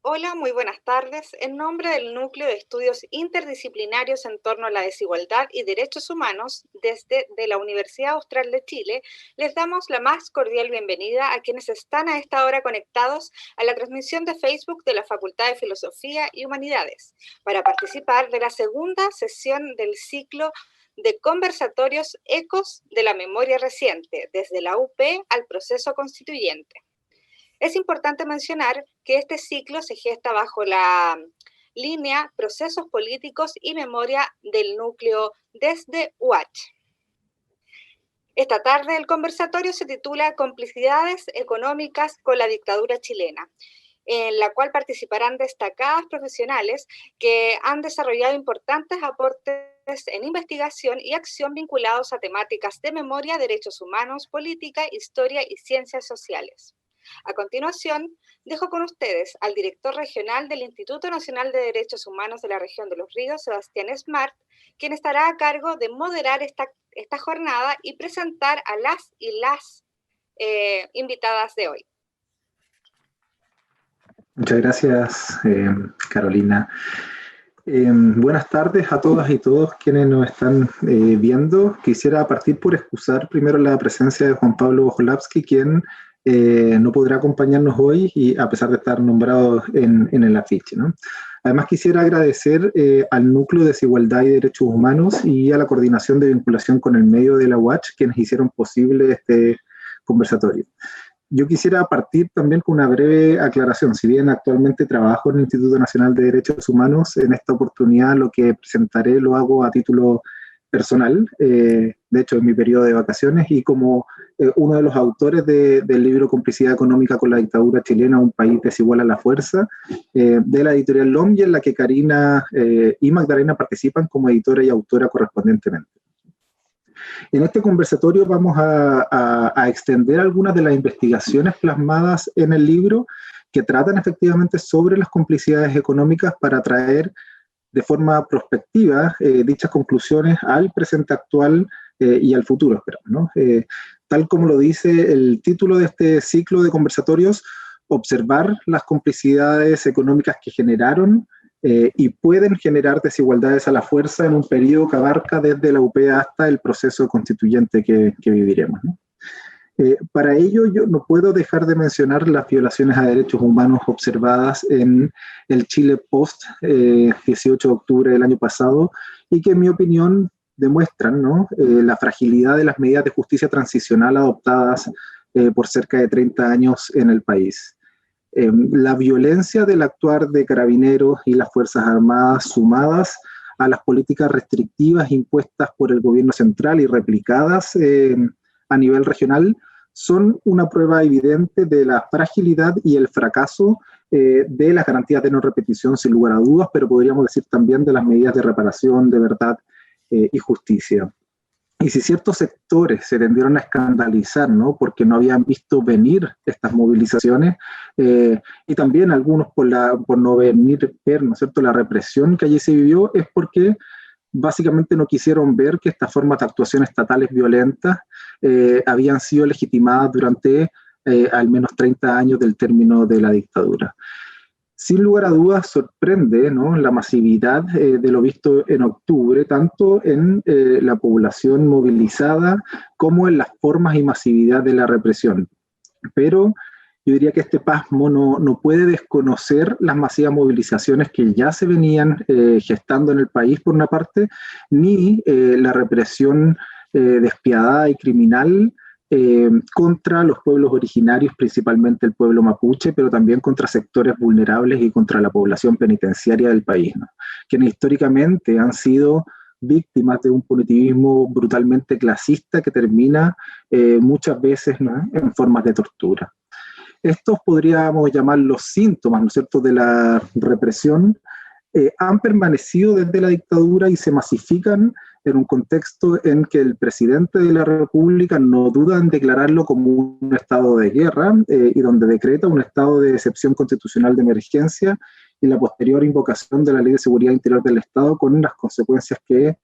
Hola, muy buenas tardes. En nombre del Núcleo de Estudios Interdisciplinarios en torno a la desigualdad y derechos humanos, desde la Universidad Austral de Chile, les damos la más cordial bienvenida a quienes están a esta hora conectados a la transmisión de Facebook de la Facultad de Filosofía y Humanidades, para participar de la segunda sesión del ciclo de conversatorios Ecos de la Memoria Reciente, desde la UP al proceso constituyente. Es importante mencionar que este ciclo se gesta bajo la línea Procesos Políticos y Memoria del Núcleo desde UH. Esta tarde el conversatorio se titula Complicidades económicas con la dictadura chilena, en la cual participarán destacadas profesionales que han desarrollado importantes aportes en investigación y acción vinculados a temáticas de memoria, derechos humanos, política, historia y ciencias sociales. A continuación, dejo con ustedes al director regional del Instituto Nacional de Derechos Humanos de la Región de los Ríos, Sebastián Smart, quien estará a cargo de moderar esta jornada y presentar a las invitadas de hoy. Muchas gracias, Carolina. Buenas tardes a todas y todos quienes nos están viendo. Quisiera partir por excusar primero la presencia de Juan Pablo Bojolabski, quien no podrá acompañarnos hoy, y a pesar de estar nombrado en el afiche, ¿no? Además, quisiera agradecer al Núcleo de Desigualdad y Derechos Humanos y a la Coordinación de Vinculación con el Medio de la UACH, quienes hicieron posible este conversatorio. Yo quisiera partir también con una breve aclaración. Si bien actualmente trabajo en el Instituto Nacional de Derechos Humanos, en esta oportunidad lo que presentaré lo hago a título personal, de hecho en mi periodo de vacaciones, y como uno de los autores del libro Complicidad Económica con la Dictadura Chilena, un país desigual a la fuerza, de la editorial LOM, y en la que Karina y Magdalena participan como editora y autora correspondientemente. En este conversatorio vamos a extender algunas de las investigaciones plasmadas en el libro que tratan efectivamente sobre las complicidades económicas para traer de forma prospectiva dichas conclusiones al presente actual y al futuro, esperamos, ¿no? Tal como lo dice el título de este ciclo de conversatorios, observar las complicidades económicas que generaron y pueden generar desigualdades a la fuerza en un periodo que abarca desde la UP hasta el proceso constituyente que viviremos, ¿no? Para ello, yo no puedo dejar de mencionar las violaciones a derechos humanos observadas en el Chile post 18 de octubre del año pasado, y que en mi opinión demuestran, ¿no?, la fragilidad de las medidas de justicia transicional adoptadas por cerca de 30 años en el país. La violencia del actuar de carabineros y las Fuerzas Armadas, sumadas a las políticas restrictivas impuestas por el gobierno central y replicadas a nivel regional, son una prueba evidente de la fragilidad y el fracaso de las garantías de no repetición, sin lugar a dudas, pero podríamos decir también de las medidas de reparación, de verdad y justicia. Y si ciertos sectores se tendieron a escandalizar, ¿no?, porque no habían visto venir estas movilizaciones, y también algunos por no ver, ¿no es cierto?, la represión que allí se vivió, es porque básicamente no quisieron ver que estas formas de actuación estatales violentas habían sido legitimadas durante al menos 30 años del término de la dictadura. Sin lugar a dudas sorprende, ¿no?, la masividad de lo visto en octubre, tanto en la población movilizada como en las formas y masividad de la represión. Pero yo diría que este pasmo no puede desconocer las masivas movilizaciones que ya se venían gestando en el país, por una parte, ni la represión despiadada y criminal contra los pueblos originarios, principalmente el pueblo mapuche, pero también contra sectores vulnerables y contra la población penitenciaria del país, ¿no?, quienes históricamente han sido víctimas de un punitivismo brutalmente clasista que termina muchas veces, ¿no?, en formas de tortura. Estos podríamos llamar los síntomas, ¿no es cierto?, de la represión, han permanecido desde la dictadura y se masifican en un contexto en que el presidente de la República no duda en declararlo como un estado de guerra y donde decreta un estado de excepción constitucional de emergencia y la posterior invocación de la Ley de Seguridad Interior del Estado, con las consecuencias que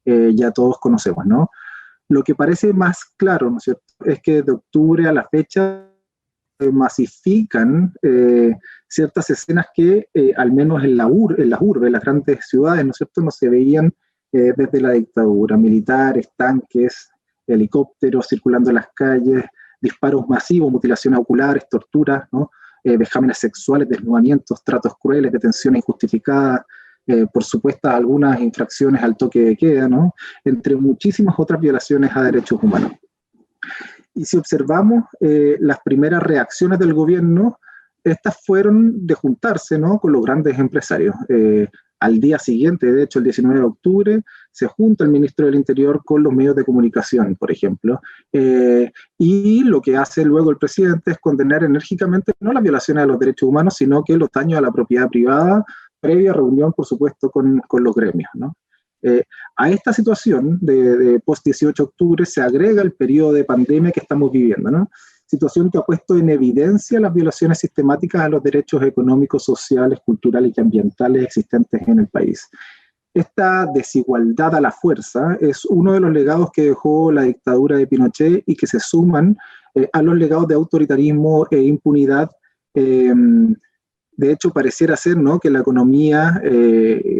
ya todos conocemos, ¿no? Lo que parece más claro, ¿no es cierto?, es que de octubre a la fecha masifican ciertas escenas que, al menos en las urbes, en las grandes ciudades, ¿no es cierto?, no se veían desde la dictadura. Militares, tanques, helicópteros circulando en las calles, disparos masivos, mutilaciones oculares, torturas, ¿no? Vejámenes sexuales, desnudamientos, tratos crueles, detenciones injustificadas, por supuesto algunas infracciones al toque de queda, ¿no? Entre muchísimas otras violaciones a derechos humanos. Y si observamos las primeras reacciones del gobierno, estas fueron de juntarse, ¿no?, con los grandes empresarios. Al día siguiente, de hecho el 19 de octubre, se junta el ministro del Interior con los medios de comunicación, por ejemplo, y lo que hace luego el presidente es condenar enérgicamente no las violaciones a los derechos humanos, sino que los daños a la propiedad privada, previa reunión, por supuesto, con los gremios, ¿no? A esta situación de post-18 de octubre se agrega el periodo de pandemia que estamos viviendo, ¿no? Situación que ha puesto en evidencia las violaciones sistemáticas a los derechos económicos, sociales, culturales y ambientales existentes en el país. Esta desigualdad a la fuerza es uno de los legados que dejó la dictadura de Pinochet y que se suman a los legados de autoritarismo e impunidad. De hecho, pareciera ser, ¿no?, que la economía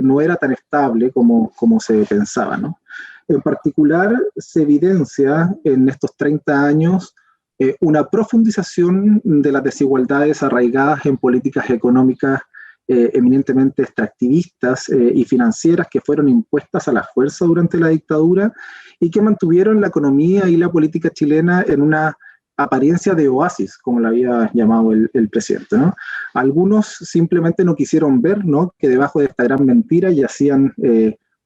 no era tan estable como se pensaba, ¿no? En particular, se evidencia en estos 30 años una profundización de las desigualdades arraigadas en políticas económicas eminentemente extractivistas y financieras que fueron impuestas a la fuerza durante la dictadura y que mantuvieron la economía y la política chilena en una apariencia de oasis, como la había llamado el presidente, ¿no? Algunos simplemente no quisieron ver, ¿no?, que debajo de esta gran mentira yacían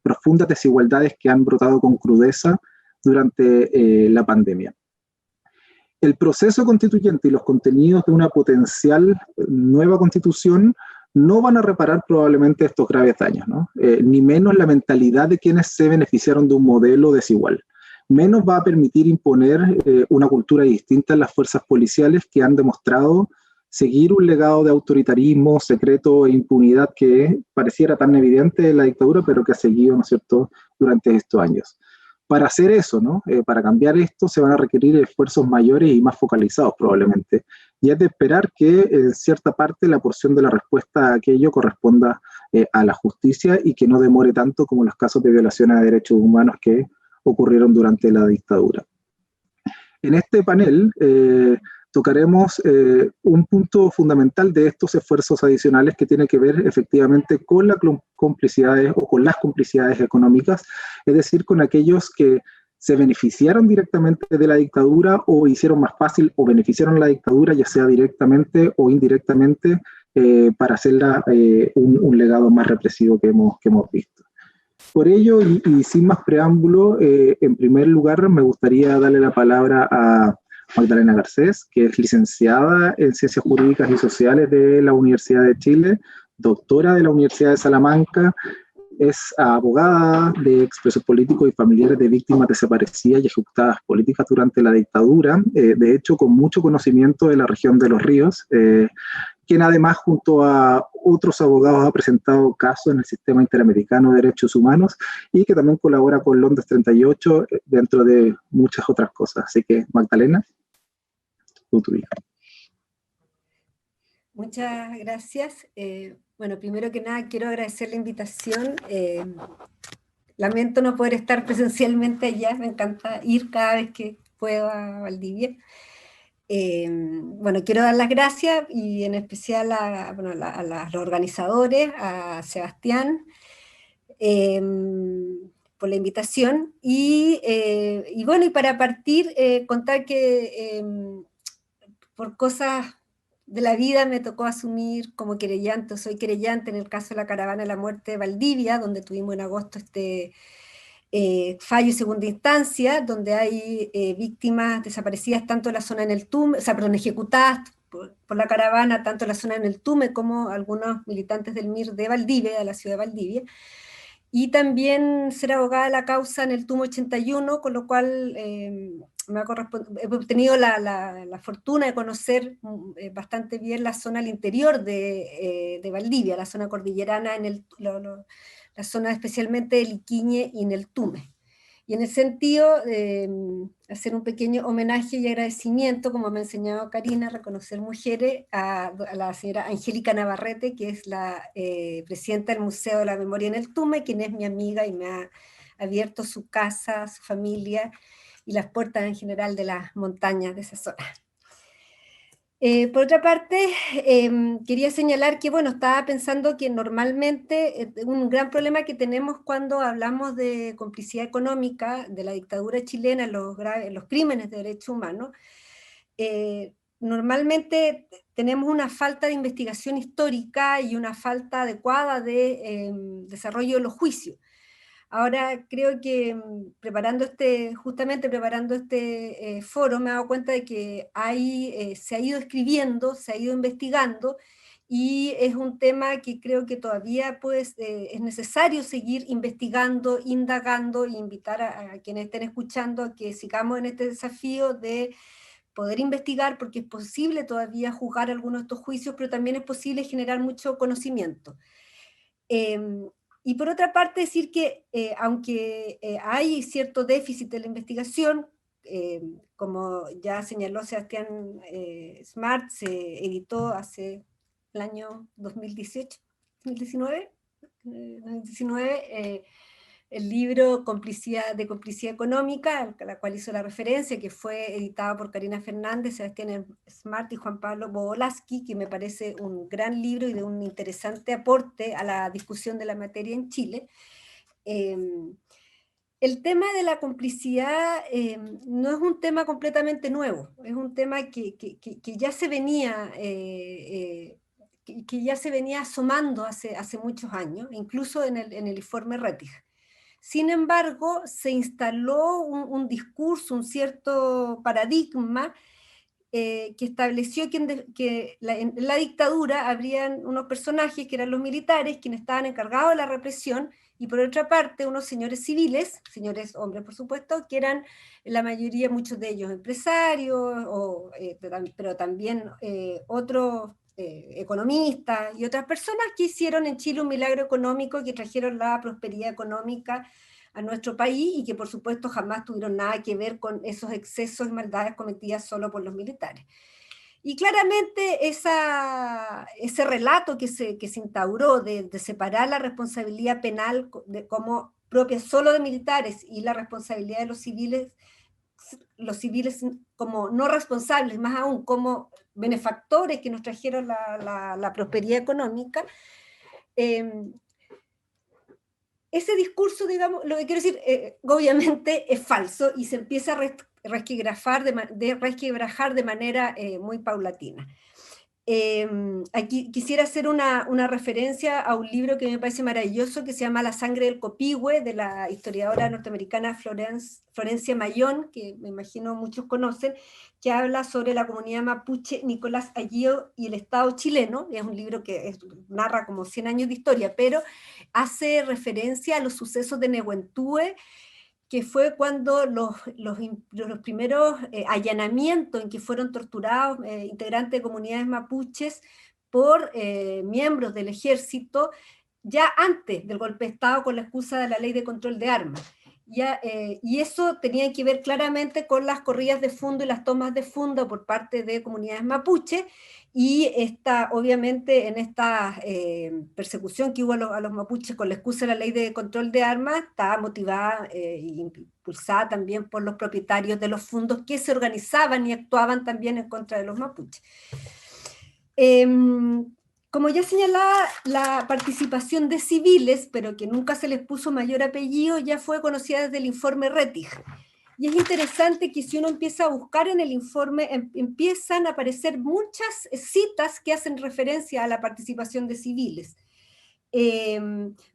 profundas desigualdades que han brotado con crudeza durante la pandemia. El proceso constituyente y los contenidos de una potencial nueva constitución no van a reparar probablemente estos graves daños, ¿no? Ni menos la mentalidad de quienes se beneficiaron de un modelo desigual. Menos va a permitir imponer una cultura distinta en las fuerzas policiales que han demostrado seguir un legado de autoritarismo, secreto e impunidad que pareciera tan evidente en la dictadura, pero que ha seguido, ¿no es cierto?, durante estos años. Para hacer eso, ¿no?, para cambiar esto, se van a requerir esfuerzos mayores y más focalizados probablemente. Y es de esperar que en cierta parte la porción de la respuesta a aquello corresponda a la justicia y que no demore tanto como los casos de violaciones a derechos humanos que ocurrieron durante la dictadura. En este panel tocaremos un punto fundamental de estos esfuerzos adicionales que tiene que ver efectivamente con las complicidades o con las complicidades económicas, es decir, con aquellos que se beneficiaron directamente de la dictadura o hicieron más fácil o beneficiaron la dictadura, ya sea directamente o indirectamente, para hacerla un legado más represivo que hemos visto. Por ello, y sin más preámbulo, en primer lugar me gustaría darle la palabra a Magdalena Garcés, que es licenciada en Ciencias Jurídicas y Sociales de la Universidad de Chile, doctora de la Universidad de Salamanca, es abogada de expresos políticos y familiares de víctimas desaparecidas y ejecutadas políticas durante la dictadura, de hecho con mucho conocimiento de la región de Los Ríos, quien además junto a otros abogados ha presentado casos en el Sistema Interamericano de Derechos Humanos y que también colabora con Londres 38, dentro de muchas otras cosas. Así que, Magdalena, tu hija. Muchas gracias. Bueno, primero que nada quiero agradecer la invitación. Lamento no poder estar presencialmente allá, me encanta ir cada vez que puedo a Valdivia. Bueno, quiero dar las gracias y en especial a los organizadores, a Sebastián, por la invitación. Y bueno, y para partir, contar que por cosas de la vida me tocó asumir como querellante, soy querellante en el caso de la caravana de la muerte de Valdivia, donde tuvimos en agosto fallo y segunda instancia, donde hay víctimas desaparecidas tanto en la zona en el Tume, o sea, perdón, ejecutadas por la caravana, tanto en la zona en el Tume como algunos militantes del MIR de Valdivia, de la ciudad de Valdivia, y también ser abogada de la causa en el Tume 81, con lo cual he obtenido la fortuna de conocer bastante bien la zona al interior de Valdivia, la zona cordillerana, la zona especialmente de Liquiñe y en el Tume. Y en el sentido de hacer un pequeño homenaje y agradecimiento, como me ha enseñado Karina, reconocer mujeres, a la señora Angélica Navarrete, que es la presidenta del Museo de la Memoria en el Tume, quien es mi amiga y me ha abierto su casa, su familia y las puertas en general de las montañas de esa zona. Por otra parte, quería señalar que, bueno, estaba pensando que normalmente un gran problema que tenemos cuando hablamos de complicidad económica de la dictadura chilena, los crímenes de derechos humanos, normalmente tenemos una falta de investigación histórica y una falta adecuada de desarrollo de los juicios. Ahora creo que justamente preparando este foro me he dado cuenta de que se ha ido escribiendo, se ha ido investigando, y es un tema que creo que todavía pues, es necesario seguir investigando, indagando, e invitar a quienes estén escuchando a que sigamos en este desafío de poder investigar, porque es posible todavía juzgar algunos de estos juicios, pero también es posible generar mucho conocimiento. Y por otra parte decir que aunque hay cierto déficit de la investigación, como ya señaló Sebastián Smart, se editó hace el año 2018, 2019, 2019 el libro de Complicidad Económica, a la cual hizo la referencia, que fue editado por Karina Fernández, Sebastián Smart y Juan Pablo Bobolaski, que me parece un gran libro y de un interesante aporte a la discusión de la materia en Chile. El tema de la complicidad no es un tema completamente nuevo, es un tema que ya se venía... que ya se venía asomando hace muchos años, incluso en el informe Rettig. Sin embargo, se instaló un discurso, un cierto paradigma que estableció que en la dictadura habrían unos personajes que eran los militares, quienes estaban encargados de la represión, y por otra parte unos señores civiles, señores hombres por supuesto, que eran la mayoría, muchos de ellos empresarios, pero también otros economistas y otras personas que hicieron en Chile un milagro económico, que trajeron la prosperidad económica a nuestro país y que por supuesto jamás tuvieron nada que ver con esos excesos y maldades cometidas solo por los militares. Y claramente ese relato que se instauró de separar la responsabilidad penal como propia solo de militares y la responsabilidad de los civiles como no responsables, más aún como benefactores que nos trajeron la prosperidad económica, ese discurso, digamos, lo que quiero decir, obviamente es falso y se empieza a resquebrajar de manera muy paulatina. Aquí quisiera hacer una referencia a un libro que me parece maravilloso, que se llama La sangre del copihue, de la historiadora norteamericana Florencia Mayón, que me imagino muchos conocen, que habla sobre la comunidad mapuche Nicolás Aguío y el Estado chileno. Es un libro que narra como 100 años de historia, pero hace referencia a los sucesos de Nehuentúe, que fue cuando los primeros allanamientos en que fueron torturados integrantes de comunidades mapuches por miembros del ejército, ya antes del golpe de Estado, con la excusa de la ley de control de armas. Y eso tenía que ver claramente con las corridas de fondo y las tomas de fondo por parte de comunidades mapuches, y obviamente en esta persecución que hubo a los mapuches con la excusa de la ley de control de armas, estaba motivada e impulsada también por los propietarios de los fondos que se organizaban y actuaban también en contra de los mapuches. Como ya señalaba, la participación de civiles, pero que nunca se les puso mayor apellido, ya fue conocida desde el informe Rettig. Y es interesante que si uno empieza a buscar en el informe, empiezan a aparecer muchas citas que hacen referencia a la participación de civiles.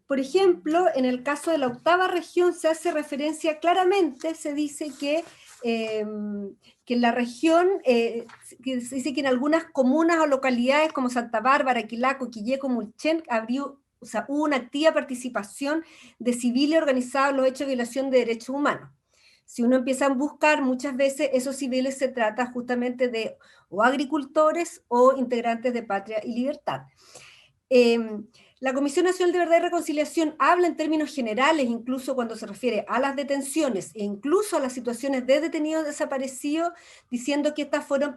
Por ejemplo, en el caso de la 8ª región se hace referencia claramente, se dice que en la región, que se dice que en algunas comunas o localidades como Santa Bárbara, Quilaco, Quilleco, Mulchen, hubo una activa participación de civiles organizados en los hechos de violación de derechos humanos. Si uno empieza a buscar, muchas veces esos civiles se trata justamente de o agricultores o integrantes de Patria y Libertad. La Comisión Nacional de Verdad y Reconciliación habla en términos generales, incluso cuando se refiere a las detenciones e incluso a las situaciones de detenidos desaparecidos, diciendo que estas fueron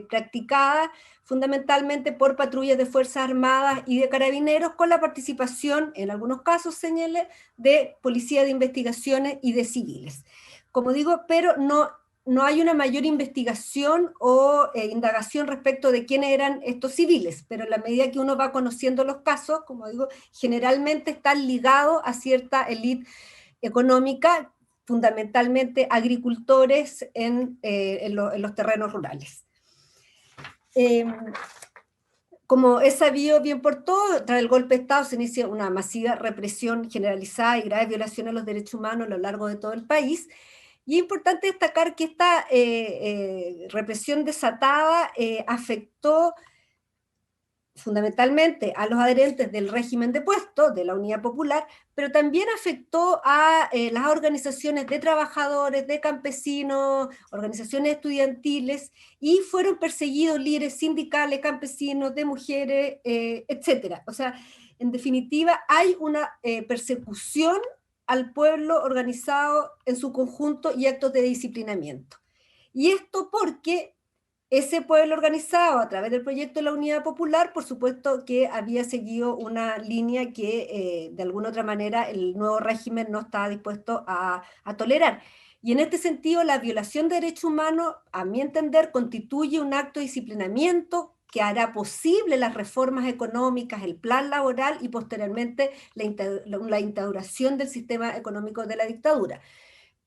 practicadas fundamentalmente por patrullas de Fuerzas Armadas y de Carabineros, con la participación, en algunos casos, señalé, de Policía de Investigaciones y de civiles. Como digo, pero no hay una mayor investigación o indagación respecto de quiénes eran estos civiles, pero en la medida que uno va conociendo los casos, como digo, generalmente están ligados a cierta élite económica, fundamentalmente agricultores en los terrenos rurales. Como es sabido bien por todo, tras el golpe de Estado se inicia una masiva represión generalizada y graves violaciones a los derechos humanos a lo largo de todo el país. Y es importante destacar que esta represión desatada afectó fundamentalmente a los adherentes del régimen depuesto, de la Unidad Popular, pero también afectó a las organizaciones de trabajadores, de campesinos, organizaciones estudiantiles, y fueron perseguidos líderes sindicales, campesinos, de mujeres, etc. O sea, en definitiva, hay una persecución al pueblo organizado en su conjunto y actos de disciplinamiento. Y esto porque ese pueblo organizado a través del proyecto de la Unidad Popular, por supuesto que había seguido una línea que de alguna otra manera el nuevo régimen no estaba dispuesto a tolerar. Y en este sentido, la violación de derechos humanos, a mi entender, constituye un acto de disciplinamiento que hará posible las reformas económicas, el plan laboral y posteriormente la instauración del sistema económico de la dictadura.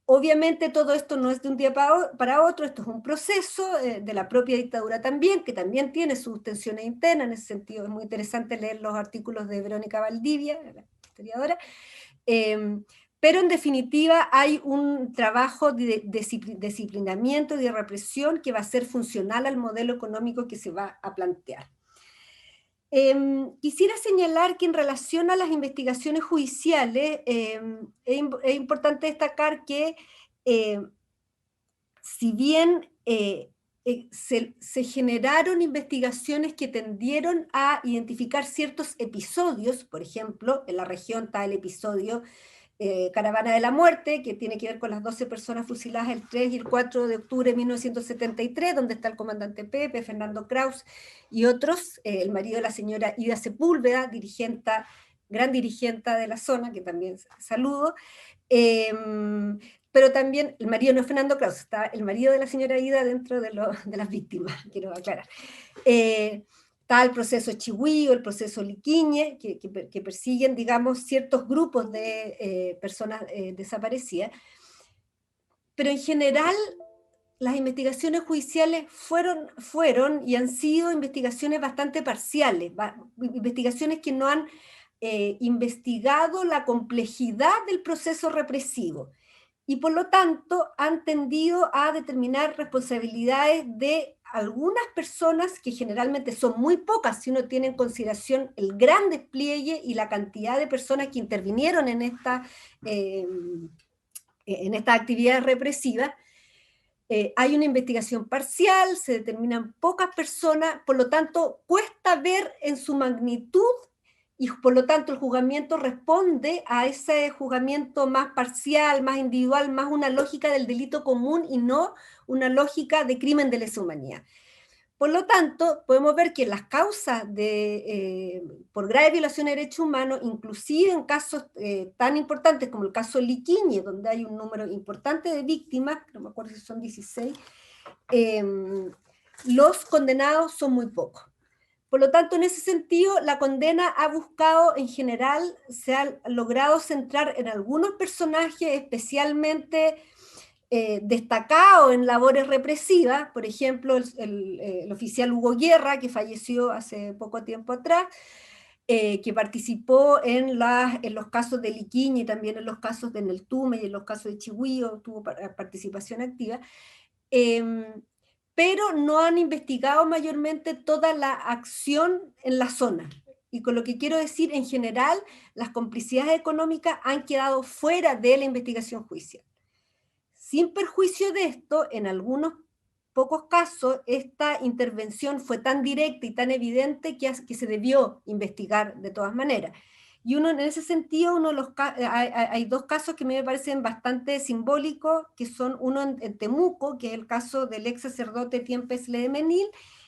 Obviamente todo esto no es de un día para otro, esto es un proceso de la propia dictadura también, que también tiene sus tensiones internas. En ese sentido es muy interesante leer los artículos de Verónica Valdivia, la historiadora, pero en definitiva hay un trabajo de disciplinamiento y de represión que va a ser funcional al modelo económico que se va a plantear. Quisiera señalar que en relación a las investigaciones judiciales, es importante destacar que si bien se generaron investigaciones que tendieron a identificar ciertos episodios, por ejemplo, en la región está el episodio Caravana de la Muerte, que tiene que ver con las 12 personas fusiladas el 3 y el 4 de octubre de 1973, donde está el comandante Pepe, Fernando Kraus y otros, el marido de la señora Ida Sepúlveda, gran dirigente de la zona, que también saludo, pero también el marido no es Fernando Kraus, está el marido de la señora Ida dentro de las víctimas, quiero aclarar. Está el proceso Chihuío, el proceso Liquiñe, que persiguen, digamos, ciertos grupos de personas desaparecidas. Pero en general, las investigaciones judiciales fueron y han sido investigaciones bastante parciales, investigaciones que no han investigado la complejidad del proceso represivo, y por lo tanto han tendido a determinar responsabilidades de algunas personas, que generalmente son muy pocas si uno tiene en consideración el gran despliegue y la cantidad de personas que intervinieron en estas actividades represivas. Hay una investigación parcial, se determinan pocas personas, por lo tanto cuesta ver en su magnitud, y por lo tanto el juzgamiento responde a ese juzgamiento más parcial, más individual, más una lógica del delito común y no una lógica de crimen de lesa humanidad. Por lo tanto, podemos ver que las causas por grave violación de derechos humanos, inclusive en casos tan importantes como el caso Liquiñe, donde hay un número importante de víctimas, no me acuerdo si son 16, los condenados son muy pocos. Por lo tanto, en ese sentido, la condena ha buscado, en general, se ha logrado centrar en algunos personajes especialmente destacados en labores represivas, por ejemplo, el oficial Hugo Guerra, que falleció hace poco tiempo atrás, que participó en los casos de Liquiñe y también en los casos de Neltume y en los casos de Chihuío, tuvo participación activa. Pero no han investigado mayormente toda la acción en la zona. Y con lo que quiero decir, en general, las complicidades económicas han quedado fuera de la investigación judicial. Sin perjuicio de esto, en algunos pocos casos esta intervención fue tan directa y tan evidente que se debió investigar de todas maneras. Y en ese sentido, hay dos casos que me parecen bastante simbólicos, que son uno en Temuco, que es el caso del ex sacerdote Tiempes Ledemenil,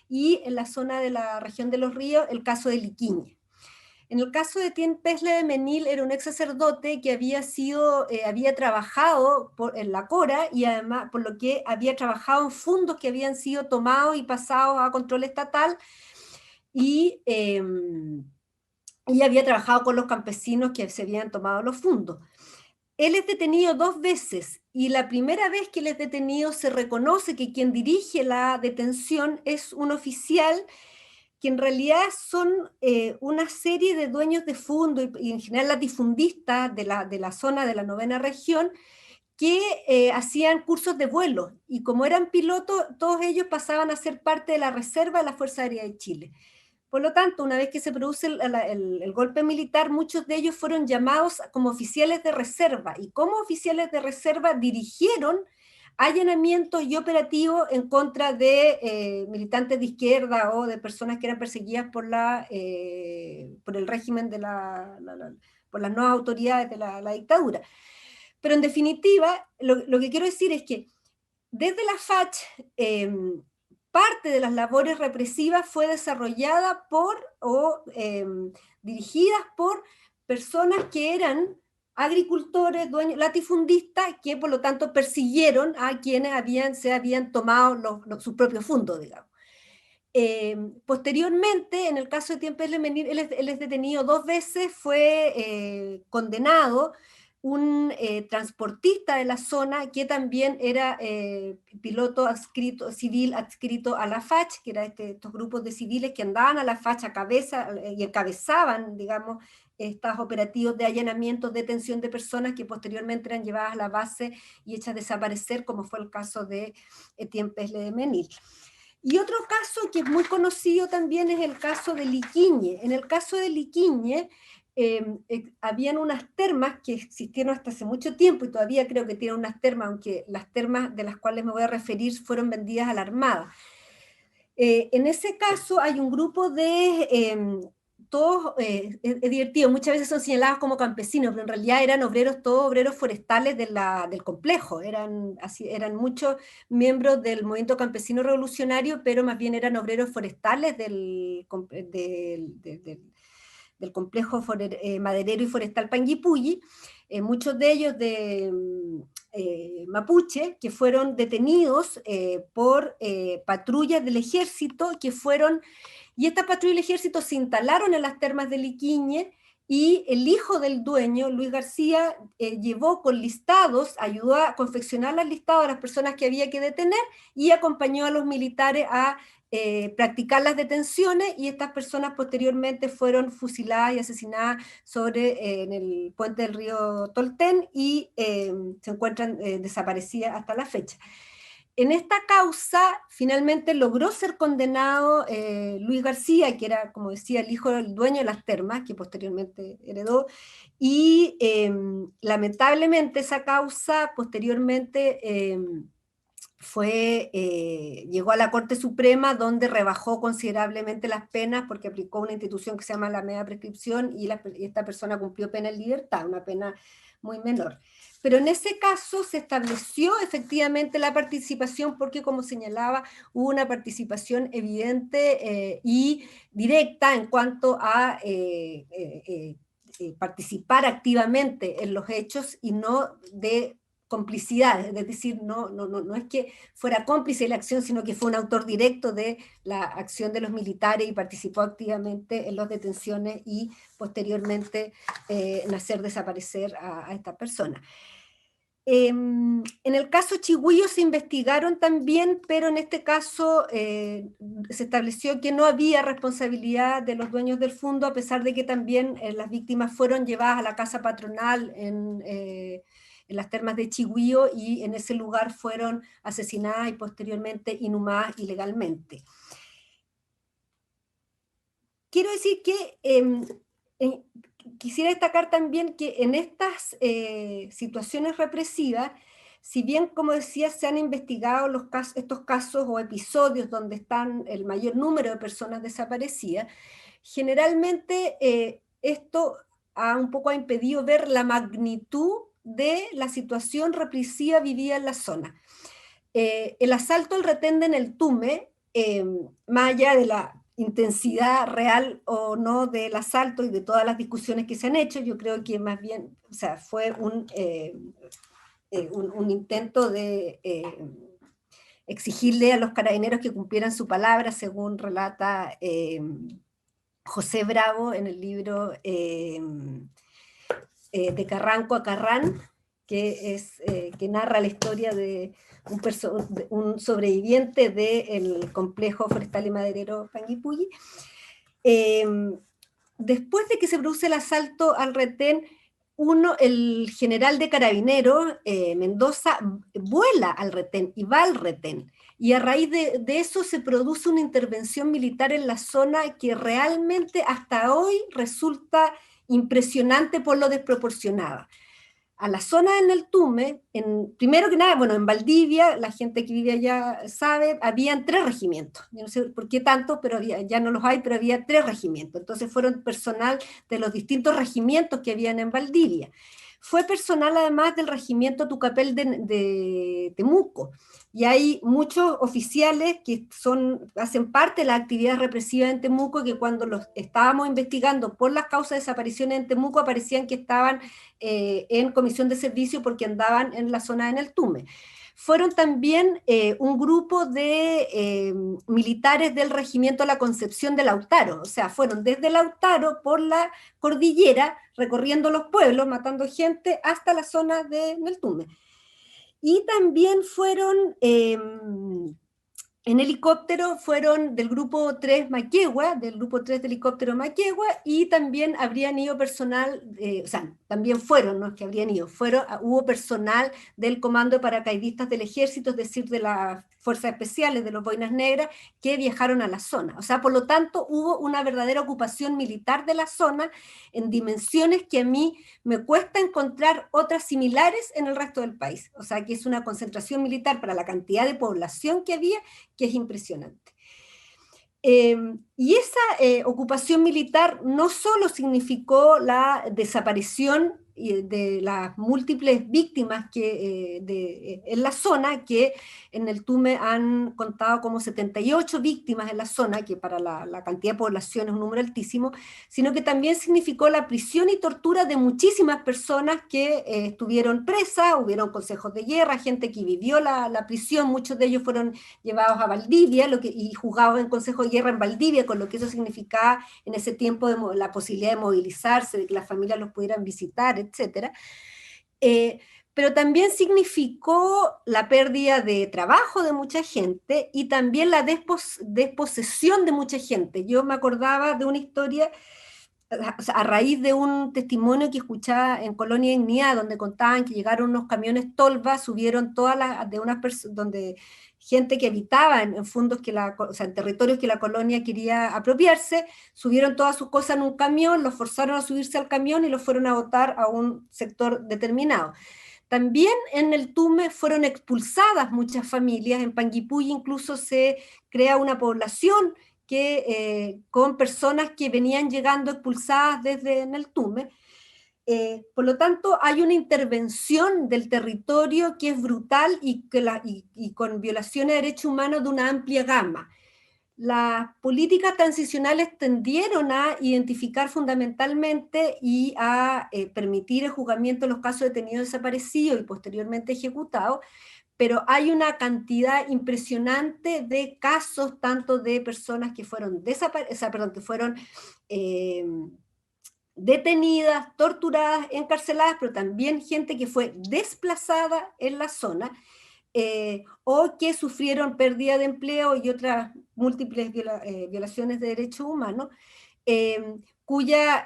y en la zona de la región de los ríos, el caso de Liquiñe. En el caso de Tiempes Ledemenil era un ex sacerdote que había trabajado en la Cora, y además por lo que había trabajado en fondos que habían sido tomados y pasados a control estatal, y había trabajado con los campesinos que se habían tomado los fondos. Él es detenido 2 veces, y la primera vez que él es detenido se reconoce que quien dirige la detención es un oficial que en realidad son una serie de dueños de fondo y en general latifundistas de la zona de la 9ª región, que hacían cursos de vuelo, y como eran pilotos, todos ellos pasaban a ser parte de la reserva de la Fuerza Aérea de Chile. Por lo tanto, una vez que se produce el golpe militar, muchos de ellos fueron llamados como oficiales de reserva, y como oficiales de reserva dirigieron allanamientos y operativos en contra de militantes de izquierda o de personas que eran perseguidas por el régimen por las nuevas autoridades de la dictadura. Pero en definitiva, lo que quiero decir es que desde la FACH, parte de las labores represivas fue desarrollada dirigidas por personas que eran agricultores, dueños, latifundistas, que por lo tanto persiguieron a quienes se habían tomado sus propios fondos, digamos. Posteriormente, en el caso de Tiempes Ledemenil, él es detenido 2 veces, fue condenado, un transportista de la zona que también era piloto civil adscrito a la FACH, que eran estos grupos de civiles que andaban a la FACH y encabezaban, digamos, estos operativos de allanamiento, detención de personas que posteriormente eran llevadas a la base y hechas desaparecer, como fue el caso de Tiempes Ledemenil. Y otro caso que es muy conocido también es el caso de Liquiñe. En el caso de Liquiñe, habían unas termas que existieron hasta hace mucho tiempo, y todavía creo que tienen unas termas, aunque las termas de las cuales me voy a referir fueron vendidas a la Armada. En ese caso hay un grupo de todos, es divertido, muchas veces son señalados como campesinos, pero en realidad eran todos obreros forestales del complejo, eran muchos miembros del movimiento campesino revolucionario, pero más bien eran obreros forestales del complejo maderero y forestal Panguipulli, muchos de ellos de mapuche, que fueron detenidos por patrullas del ejército, y estas patrullas del ejército se instalaron en las termas de Liquiñe, y el hijo del dueño, Luis García, llevó con listados, ayudó a confeccionar los listados de las personas que había que detener, y acompañó a los militares a practicar las detenciones, y estas personas posteriormente fueron fusiladas y asesinadas en el puente del río Tolten, y se encuentran desaparecidas hasta la fecha. En esta causa finalmente logró ser condenado Luis García, que era, como decía, el hijo del dueño de las termas, que posteriormente heredó, y lamentablemente esa causa posteriormente llegó a la Corte Suprema, donde rebajó considerablemente las penas porque aplicó una institución que se llama la media prescripción, y esta persona cumplió pena en libertad, una pena muy menor. Pero en ese caso se estableció efectivamente la participación, porque, como señalaba, hubo una participación evidente y directa en cuanto a participar activamente en los hechos, y no de complicidad, es decir, no es que fuera cómplice de la acción, sino que fue un autor directo de la acción de los militares y participó activamente en las detenciones y posteriormente en hacer desaparecer a esta persona. En el caso Chigüillo se investigaron también, pero en este caso se estableció que no había responsabilidad de los dueños del fondo, a pesar de que también las víctimas fueron llevadas a la casa patronal en las termas de Chigüillo, y en ese lugar fueron asesinadas y posteriormente inhumadas ilegalmente. Quiero decir que quisiera destacar también que en estas situaciones represivas si bien, como decía, se han investigado estos casos o episodios donde están el mayor número de personas desaparecidas, generalmente esto un poco ha impedido ver la magnitud de la situación represiva vivida en la zona. El asalto al retén de Neltume, más allá de la intensidad real o no del asalto y de todas las discusiones que se han hecho, yo creo que más bien, o sea, fue un intento de exigirle a los carabineros que cumplieran su palabra, según relata José Bravo en el libro De Carranco a Carrán, que narra la historia de un sobreviviente del complejo forestal y maderero Panguipulli. Después de que se produce el asalto al retén, el general de Carabineros, Mendoza, vuela al retén y va al retén. Y a raíz de eso se produce una intervención militar en la zona que realmente hasta hoy resulta impresionante por lo desproporcionada. A la zona de Neltume, primero que nada, bueno, en Valdivia, la gente que vive allá sabe, habían 3 regimientos. Yo no sé por qué tantos, pero ya no los hay, pero había 3 regimientos. Entonces fueron personal de los distintos regimientos que habían en Valdivia. Fue personal además del regimiento Tucapel de Temuco. Y hay muchos oficiales que hacen parte de la actividad represiva en Temuco, que cuando los estábamos investigando por las causas de desapariciones en Temuco, aparecían que estaban en comisión de servicio porque andaban en la zona de Neltume. Fueron también un grupo de militares del regimiento La Concepción de Lautaro, o sea, fueron desde Lautaro por la cordillera, recorriendo los pueblos, matando gente, hasta la zona de Neltume. Y también fueron, en helicóptero, fueron del grupo 3 Maquegua, del grupo 3 de helicóptero Maquegua, y también habrían ido personal, o sea, también fueron, no es que habrían ido, hubo personal del Comando de Paracaidistas del Ejército, es decir, de las Fuerzas Especiales, de los Boinas Negras, que viajaron a la zona. O sea, por lo tanto, hubo una verdadera ocupación militar de la zona en dimensiones que a mí me cuesta encontrar otras similares en el resto del país. O sea, que es una concentración militar para la cantidad de población que había, que es impresionante. Y esa ocupación militar no solo significó la desaparición de las múltiples víctimas en la zona, que en Neltume han contado como 78 víctimas en la zona, que para la cantidad de población es un número altísimo, sino que también significó la prisión y tortura de muchísimas personas que estuvieron presas, hubieron consejos de guerra, gente que vivió la prisión, muchos de ellos fueron llevados a Valdivia y juzgados en consejo de guerra en Valdivia, con lo que eso significaba en ese tiempo la posibilidad de movilizarse, de que las familias los pudieran visitar, etc. Pero también significó la pérdida de trabajo de mucha gente y también la desposesión de mucha gente. Yo me acordaba de una historia a raíz de un testimonio que escuchaba en Colonia Dignidad, donde contaban que llegaron unos camiones tolva, subieron de unas personas, donde gente que habitaba en fondos o sea, en territorios que la colonia quería apropiarse, subieron todas sus cosas en un camión, los forzaron a subirse al camión y los fueron a botar a un sector determinado. También en Neltume fueron expulsadas muchas familias, en Panguipulli incluso se crea una población con personas que venían llegando expulsadas desde Neltume. Por lo tanto, hay una intervención del territorio que es brutal y con violaciones de derechos humanos de una amplia gama. Las políticas transicionales tendieron a identificar fundamentalmente y a permitir el juzgamiento de los casos de detenidos desaparecidos y posteriormente ejecutados, pero hay una cantidad impresionante de casos, tanto de personas que fueron detenidas, torturadas, encarceladas, pero también gente que fue desplazada en la zona, o que sufrieron pérdida de empleo y otras múltiples violaciones de derechos humanos, cuya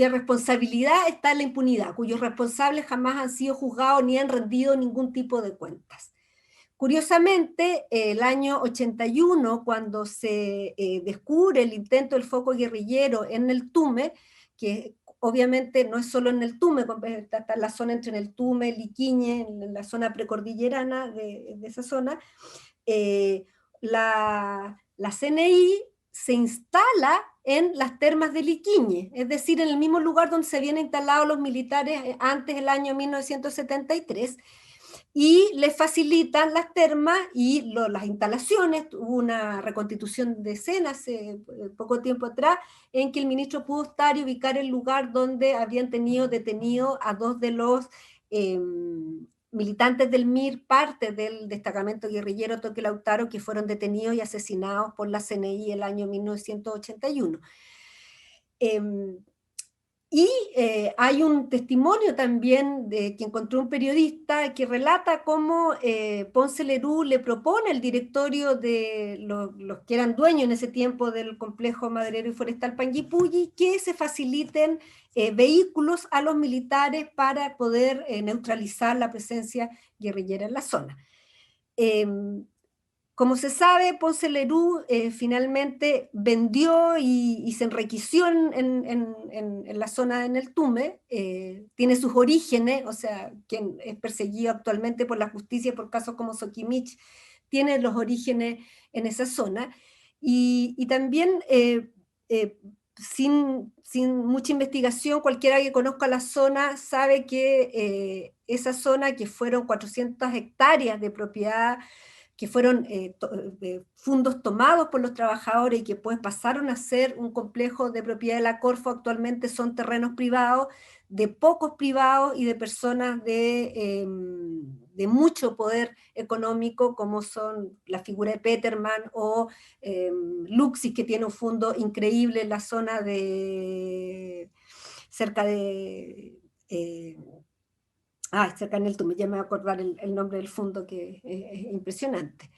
responsabilidad está en la impunidad, cuyos responsables jamás han sido juzgados ni han rendido ningún tipo de cuentas. Curiosamente, el año 81, cuando se descubre el intento del foco guerrillero en Neltume, que obviamente no es solo en el Tume, está en la zona entre el Tume, Liquiñe, en la zona precordillerana de esa zona. La CNI se instala en las termas de Liquiñe, es decir, en el mismo lugar donde se habían instalado los militares antes del año 1973, y les facilitan las termas y las instalaciones. Hubo una reconstitución de escena hace poco tiempo atrás, en que el ministro pudo estar y ubicar el lugar donde habían tenido detenido a dos de los militantes del MIR, parte del destacamento guerrillero Toque Lautaro, que fueron detenidos y asesinados por la CNI el año 1981. Y hay un testimonio también que encontró un periodista que relata cómo Ponce Lerú le propone al directorio de los que eran dueños en ese tiempo del complejo maderero y forestal Panguipulli que se faciliten vehículos a los militares para poder neutralizar la presencia guerrillera en la zona. Como se sabe, Ponce Lerú finalmente vendió y se enriqueció en la zona en el Tume, tiene sus orígenes, o sea, quien es perseguido actualmente por la justicia por casos como Soquimich, tiene los orígenes en esa zona, y también sin mucha investigación, cualquiera que conozca la zona sabe que esa zona, que fueron 400 hectáreas de propiedad, que fueron fundos tomados por los trabajadores y que pues pasaron a ser un complejo de propiedad de la Corfo, actualmente son terrenos privados, de pocos privados y de personas de mucho poder económico, como son la figura de Peterman o Luxis, que tiene un fondo increíble en la zona de cerca de... cerca en el Tume, ya me voy a acordar el nombre del fondo, que es impresionante.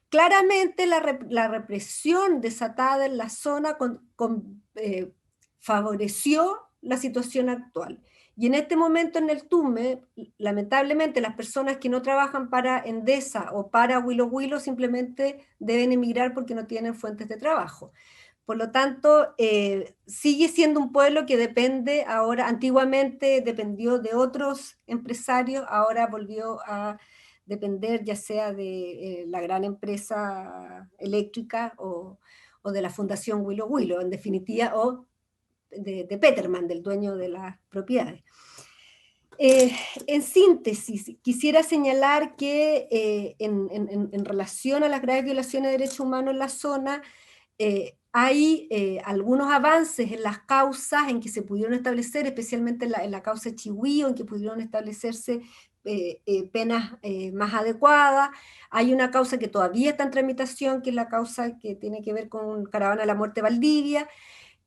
Claramente la represión desatada en la zona favoreció la situación actual. Y en este momento en el Tume, lamentablemente las personas que no trabajan para Endesa o para Huilo Huilo simplemente deben emigrar porque no tienen fuentes de trabajo. Por lo tanto, sigue siendo un pueblo que depende ahora, antiguamente dependió de otros empresarios, ahora volvió a depender ya sea de la gran empresa eléctrica o de la Fundación Huilo Huilo, en definitiva, o de Peterman, del dueño de las propiedades. En síntesis, quisiera señalar que en relación a las graves violaciones de derechos humanos en la zona, hay algunos avances en las causas en que se pudieron establecer, especialmente en la causa de Chihuío, en que pudieron establecerse penas más adecuadas. Hay una causa que todavía está en tramitación, que es la causa que tiene que ver con Caravana de la Muerte Valdivia.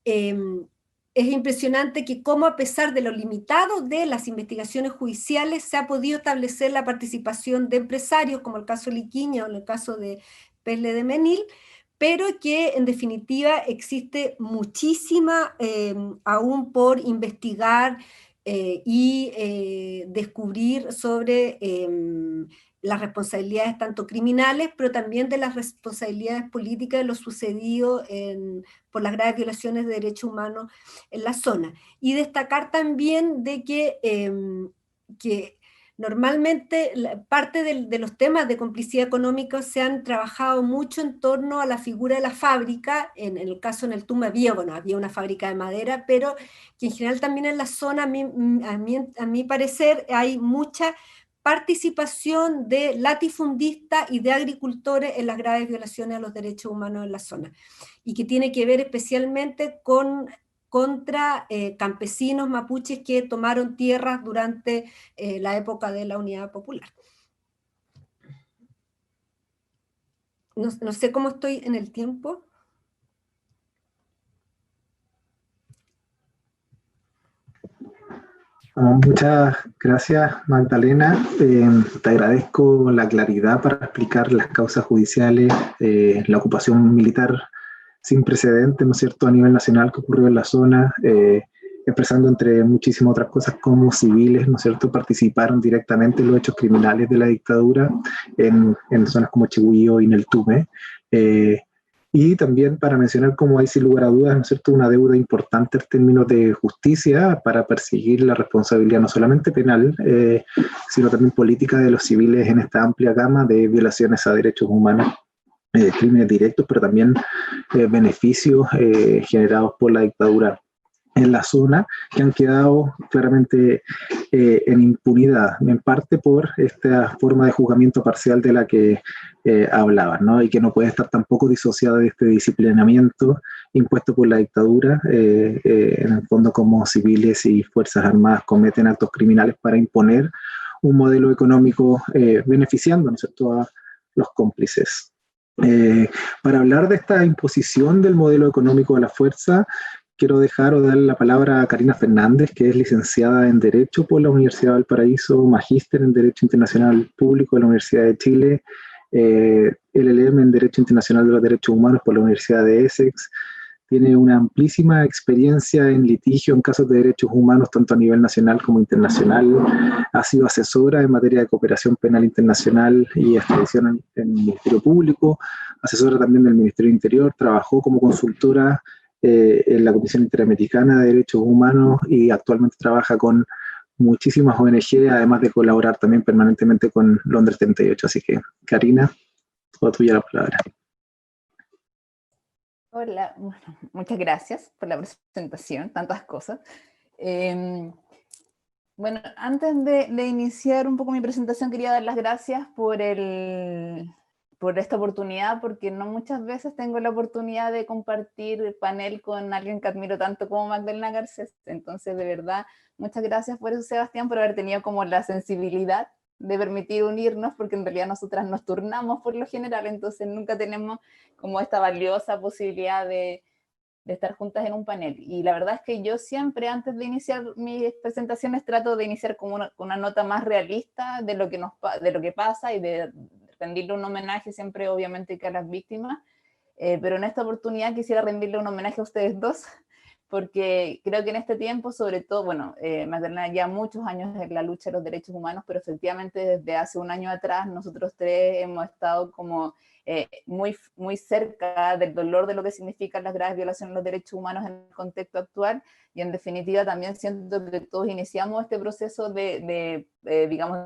Es impresionante que cómo, a pesar de lo limitado de las investigaciones judiciales, se ha podido establecer la participación de empresarios, como el caso Liquiña o el caso de Pesle de Menil, pero que en definitiva existe muchísima aún por investigar y descubrir sobre las responsabilidades tanto criminales, pero también de las responsabilidades políticas de lo sucedido por las graves violaciones de derechos humanos en la zona. Y destacar también de que normalmente parte de los temas de complicidad económica se han trabajado mucho en torno a la figura de la fábrica. En el caso en el Tume había una fábrica de madera, pero que en general también en la zona, a mi parecer, hay mucha participación de latifundistas y de agricultores en las graves violaciones a los derechos humanos en la zona, y que tiene que ver especialmente contra campesinos mapuches que tomaron tierras durante la época de la Unidad Popular. No sé cómo estoy en el tiempo. Muchas gracias, Magdalena. Te agradezco la claridad para explicar las causas judiciales, la ocupación militar sin precedentes, ¿no es cierto?, a nivel nacional que ocurrió en la zona, expresando entre muchísimas otras cosas cómo civiles, ¿no es cierto?, participaron directamente en los hechos criminales de la dictadura en zonas como Chihuío y en el Tume. Y también para mencionar, como hay sin lugar a dudas, ¿no es cierto?, una deuda importante en términos de justicia para perseguir la responsabilidad no solamente penal, sino también política de los civiles en esta amplia gama de violaciones a derechos humanos, crímenes directos, pero también beneficios generados por la dictadura en la zona, que han quedado claramente en impunidad, en parte por esta forma de juzgamiento parcial de la que hablaban, ¿no? Y que no puede estar tampoco disociada de este disciplinamiento impuesto por la dictadura, en el fondo como civiles y fuerzas armadas cometen actos criminales para imponer un modelo económico beneficiando, ¿no es cierto?, a los cómplices. Para hablar de esta imposición del modelo económico de la fuerza, quiero dejar o dar la palabra a Karina Fernández, que es licenciada en Derecho por la Universidad de Valparaíso, magíster en Derecho Internacional Público de la Universidad de Chile, LLM en Derecho Internacional de los Derechos Humanos por la Universidad de Essex. Tiene una amplísima experiencia en litigio en casos de derechos humanos, tanto a nivel nacional como internacional. Ha sido asesora en materia de cooperación penal internacional y extradición en el Ministerio Público, asesora también del Ministerio del Interior, trabajó como consultora en la Comisión Interamericana de Derechos Humanos y actualmente trabaja con muchísimas ONG, además de colaborar también permanentemente con Londres 38. Así que, Karina, toda tuya la palabra. Hola, bueno, muchas gracias por la presentación, tantas cosas. Bueno, antes de iniciar un poco mi presentación, quería dar las gracias por esta oportunidad, porque no muchas veces tengo la oportunidad de compartir el panel con alguien que admiro tanto como Magdalena Garcés. Entonces, de verdad, muchas gracias por eso, Sebastián, por haber tenido como la sensibilidad de permitir unirnos, porque en realidad nosotras nos turnamos por lo general, entonces nunca tenemos como esta valiosa posibilidad de estar juntas en un panel. Y la verdad es que yo siempre, antes de iniciar mis presentaciones, trato de iniciar con una nota más realista de lo que pasa y de rendirle un homenaje siempre, obviamente, que a las víctimas. Pero en esta oportunidad quisiera rendirle un homenaje a ustedes dos, porque creo que en este tiempo, sobre todo, bueno, Magdalena ya muchos años en la lucha de los derechos humanos, pero efectivamente desde hace un año atrás nosotros tres hemos estado como muy cerca del dolor de lo que significan las graves violaciones de los derechos humanos en el contexto actual, y en definitiva también siento que todos iniciamos este proceso digamos,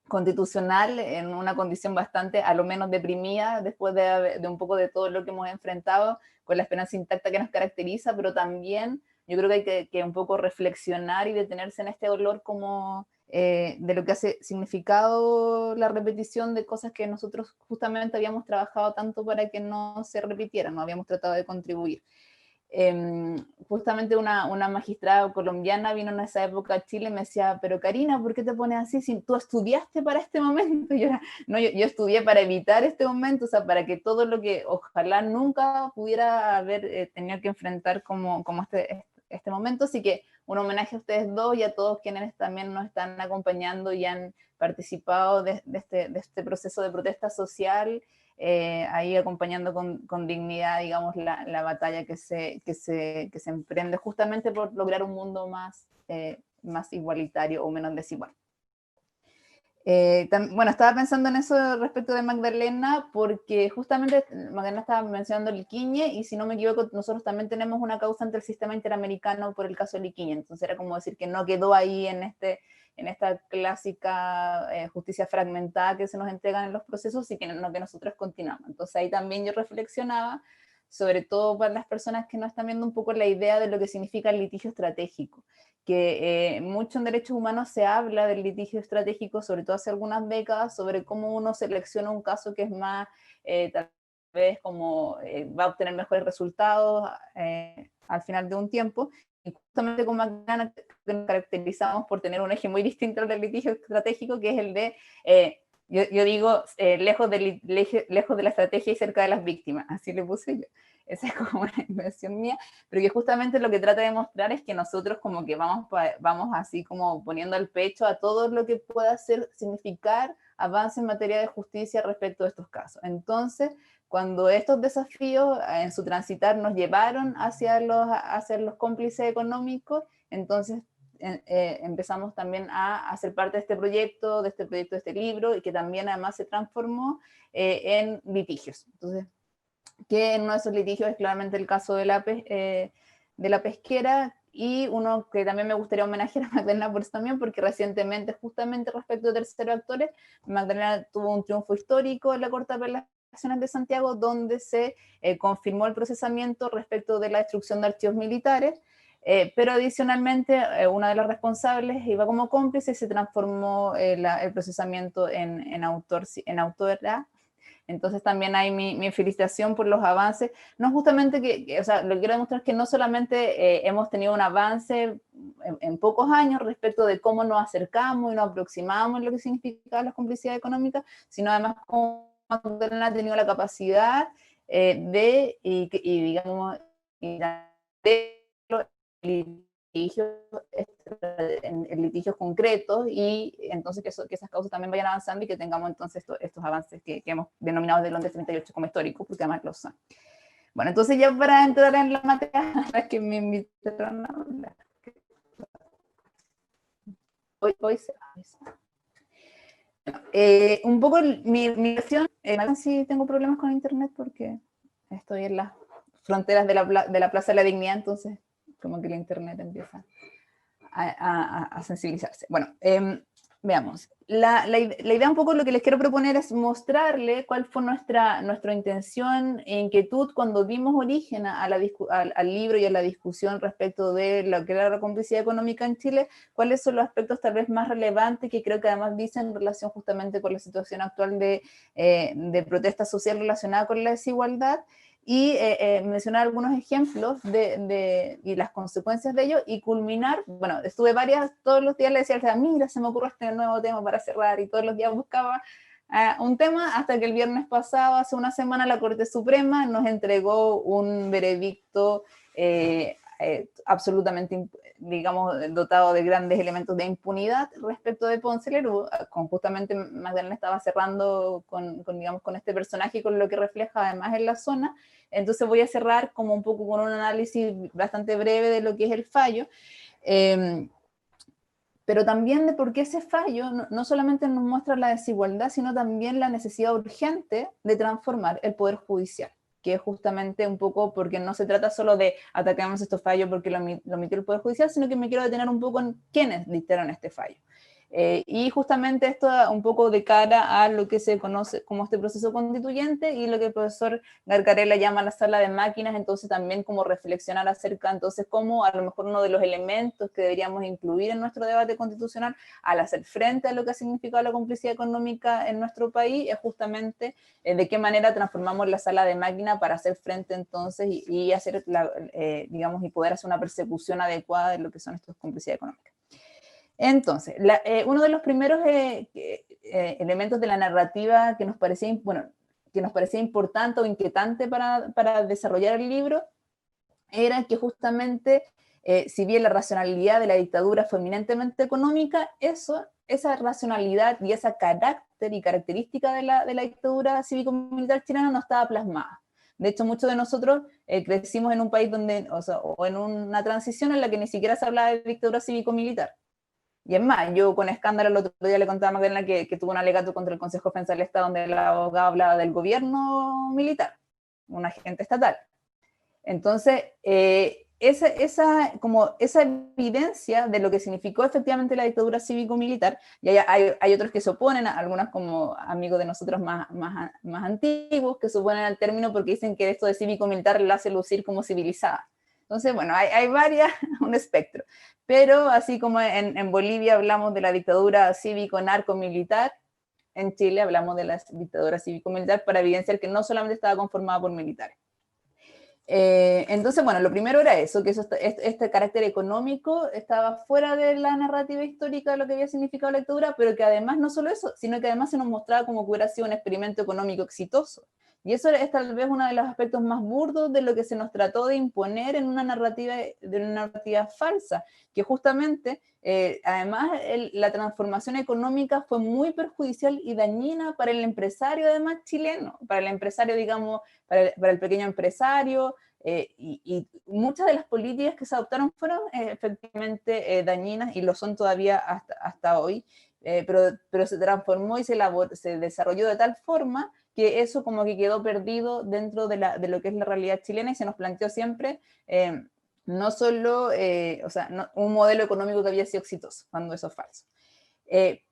constitucional en una condición bastante, a lo menos deprimida, después de un poco de todo lo que hemos enfrentado, con la esperanza intacta que nos caracteriza, pero también yo creo que hay que un poco reflexionar y detenerse en este dolor como de lo que ha significado la repetición de cosas que nosotros justamente habíamos trabajado tanto para que no se repitieran, no habíamos tratado de contribuir. Justamente una magistrada colombiana vino en esa época a Chile y me decía, pero Karina, ¿por qué te pones así si tú estudiaste para este momento? Yo estudié para evitar este momento, o sea, para que todo lo que ojalá nunca pudiera haber tenido que enfrentar como este momento. Así que un homenaje a ustedes dos y a todos quienes también nos están acompañando y han participado de este proceso de protesta social, ahí acompañando con dignidad, digamos, la batalla que se emprende justamente por lograr un mundo más igualitario o menos desigual. Bueno, estaba pensando en eso respecto de Magdalena, porque justamente Magdalena estaba mencionando Liquiñe, y si no me equivoco, nosotros también tenemos una causa ante el sistema interamericano por el caso de Liquiñe, entonces era como decir que no quedó ahí en esta clásica justicia fragmentada que se nos entregan en los procesos, y que nosotros continuamos. Entonces ahí también yo reflexionaba, sobre todo para las personas que no están viendo un poco la idea de lo que significa el litigio estratégico, que mucho en derechos humanos se habla del litigio estratégico, sobre todo hace algunas décadas, sobre cómo uno selecciona un caso que es más, tal vez como va a obtener mejores resultados al final de un tiempo, y justamente con Magdalena nos caracterizamos por tener un eje muy distinto al del litigio estratégico, que es el de, yo digo, lejos de la estrategia y cerca de las víctimas, así le puse yo. Esa es como una invención mía, pero que justamente lo que trata de mostrar es que nosotros como que vamos así como poniendo al pecho a todo lo que pueda significar avance en materia de justicia respecto a estos casos. Entonces, cuando estos desafíos en su transitar nos llevaron hacia los cómplices económicos, entonces empezamos también a hacer parte de este proyecto, de este libro, y que también además se transformó en litigios. Entonces, que en uno de esos litigios es claramente el caso de la pesquera, y uno que también me gustaría homenajear a Magdalena por eso también, porque recientemente, justamente respecto de terceros actores, Magdalena tuvo un triunfo histórico en la Corte de Apelaciones de Santiago, donde se confirmó el procesamiento respecto de la destrucción de archivos militares, pero adicionalmente una de las responsables iba como cómplice y se transformó el procesamiento en autora. Entonces también hay mi felicitación por los avances. No justamente o sea, lo que quiero demostrar es que no solamente hemos tenido un avance en pocos años respecto de cómo nos acercamos y nos aproximamos en lo que significa la complicidad económica, sino además cómo Magdalena ha tenido la capacidad digamos, en litigios concretos, y entonces que esas causas también vayan avanzando y que tengamos entonces estos avances que hemos denominado de Londres 38 como históricos, porque además lo son. Bueno, entonces ya para entrar en la materia que me invitaron a hablar. Un poco mi versión, si tengo problemas con internet porque estoy en las fronteras de la Plaza de la Dignidad, entonces como que el internet empieza a sensibilizarse. Bueno, veamos. La idea un poco lo que les quiero proponer es mostrarle cuál fue nuestra intención e inquietud cuando dimos origen al libro y a la discusión respecto de lo que era la complicidad económica en Chile, cuáles son los aspectos tal vez más relevantes que creo que además dicen en relación justamente con la situación actual de protesta social relacionada con la desigualdad, y mencionar algunos ejemplos y las consecuencias de ello, y culminar, bueno, estuve todos los días le decía, mira, se me ocurre este nuevo tema para cerrar, y todos los días buscaba un tema, hasta que el viernes pasado, hace una semana, la Corte Suprema nos entregó un veredicto absolutamente, digamos, dotado de grandes elementos de impunidad respecto de Ponce Lerú. Justamente Magdalena estaba cerrando digamos, con este personaje y con lo que refleja además en la zona. Entonces voy a cerrar como un poco con un análisis bastante breve de lo que es el fallo, pero también de por qué ese fallo no solamente nos muestra la desigualdad, sino también la necesidad urgente de transformar el Poder Judicial, que es justamente un poco porque no se trata solo de atacamos estos fallos porque lo emitió el Poder Judicial, sino que me quiero detener un poco en quiénes dictaron este fallo. Y justamente esto un poco de cara a lo que se conoce como este proceso constituyente, y lo que el profesor Gargarella llama la sala de máquinas, entonces también como reflexionar acerca, entonces, cómo a lo mejor uno de los elementos que deberíamos incluir en nuestro debate constitucional al hacer frente a lo que ha significado la complicidad económica en nuestro país es justamente de qué manera transformamos la sala de máquina para hacer frente entonces y hacer, digamos, y poder hacer una persecución adecuada de lo que son estas complicidades económicas. Entonces, uno de los primeros elementos de la narrativa que nos parecía importante o inquietante para desarrollar el libro era que justamente, si bien la racionalidad de la dictadura fue eminentemente económica, esa racionalidad y ese carácter y característica de la dictadura cívico-militar chilena no estaba plasmada. De hecho, muchos de nosotros crecimos en un país donde, o en una transición en la que ni siquiera se hablaba de dictadura cívico-militar. Y es más, yo con escándalo el otro día le contaba a Magdalena que tuvo un alegato contra el Consejo de Defensa del Estado donde el abogado hablaba del gobierno militar, un agente estatal. Entonces, esa evidencia de lo que significó efectivamente la dictadura cívico-militar, y hay otros que se oponen, algunos como amigos de nosotros más antiguos, que se oponen al término porque dicen que esto de cívico-militar la hace lucir como civilizada. Entonces, bueno, hay un espectro. Pero así como en Bolivia hablamos de la dictadura cívico-narco-militar, en Chile hablamos de la dictadura cívico-militar para evidenciar que no solamente estaba conformada por militares. Entonces, bueno, lo primero era eso, que este carácter económico estaba fuera de la narrativa histórica de lo que había significado la dictadura, pero que además no solo eso, sino que además se nos mostraba como que hubiera sido un experimento económico exitoso. Y eso es tal vez uno de los aspectos más burdos de lo que se nos trató de imponer en una narrativa falsa, que justamente, además, la transformación económica fue muy perjudicial y dañina para el empresario, además, chileno, para el empresario, digamos, para el pequeño empresario, y muchas de las políticas que se adoptaron fueron efectivamente dañinas y lo son todavía hasta hoy, pero se transformó y se desarrolló de tal forma que eso como que quedó perdido dentro de lo que es la realidad chilena y se nos planteó siempre no solo un modelo económico que había sido exitoso, cuando eso es falso.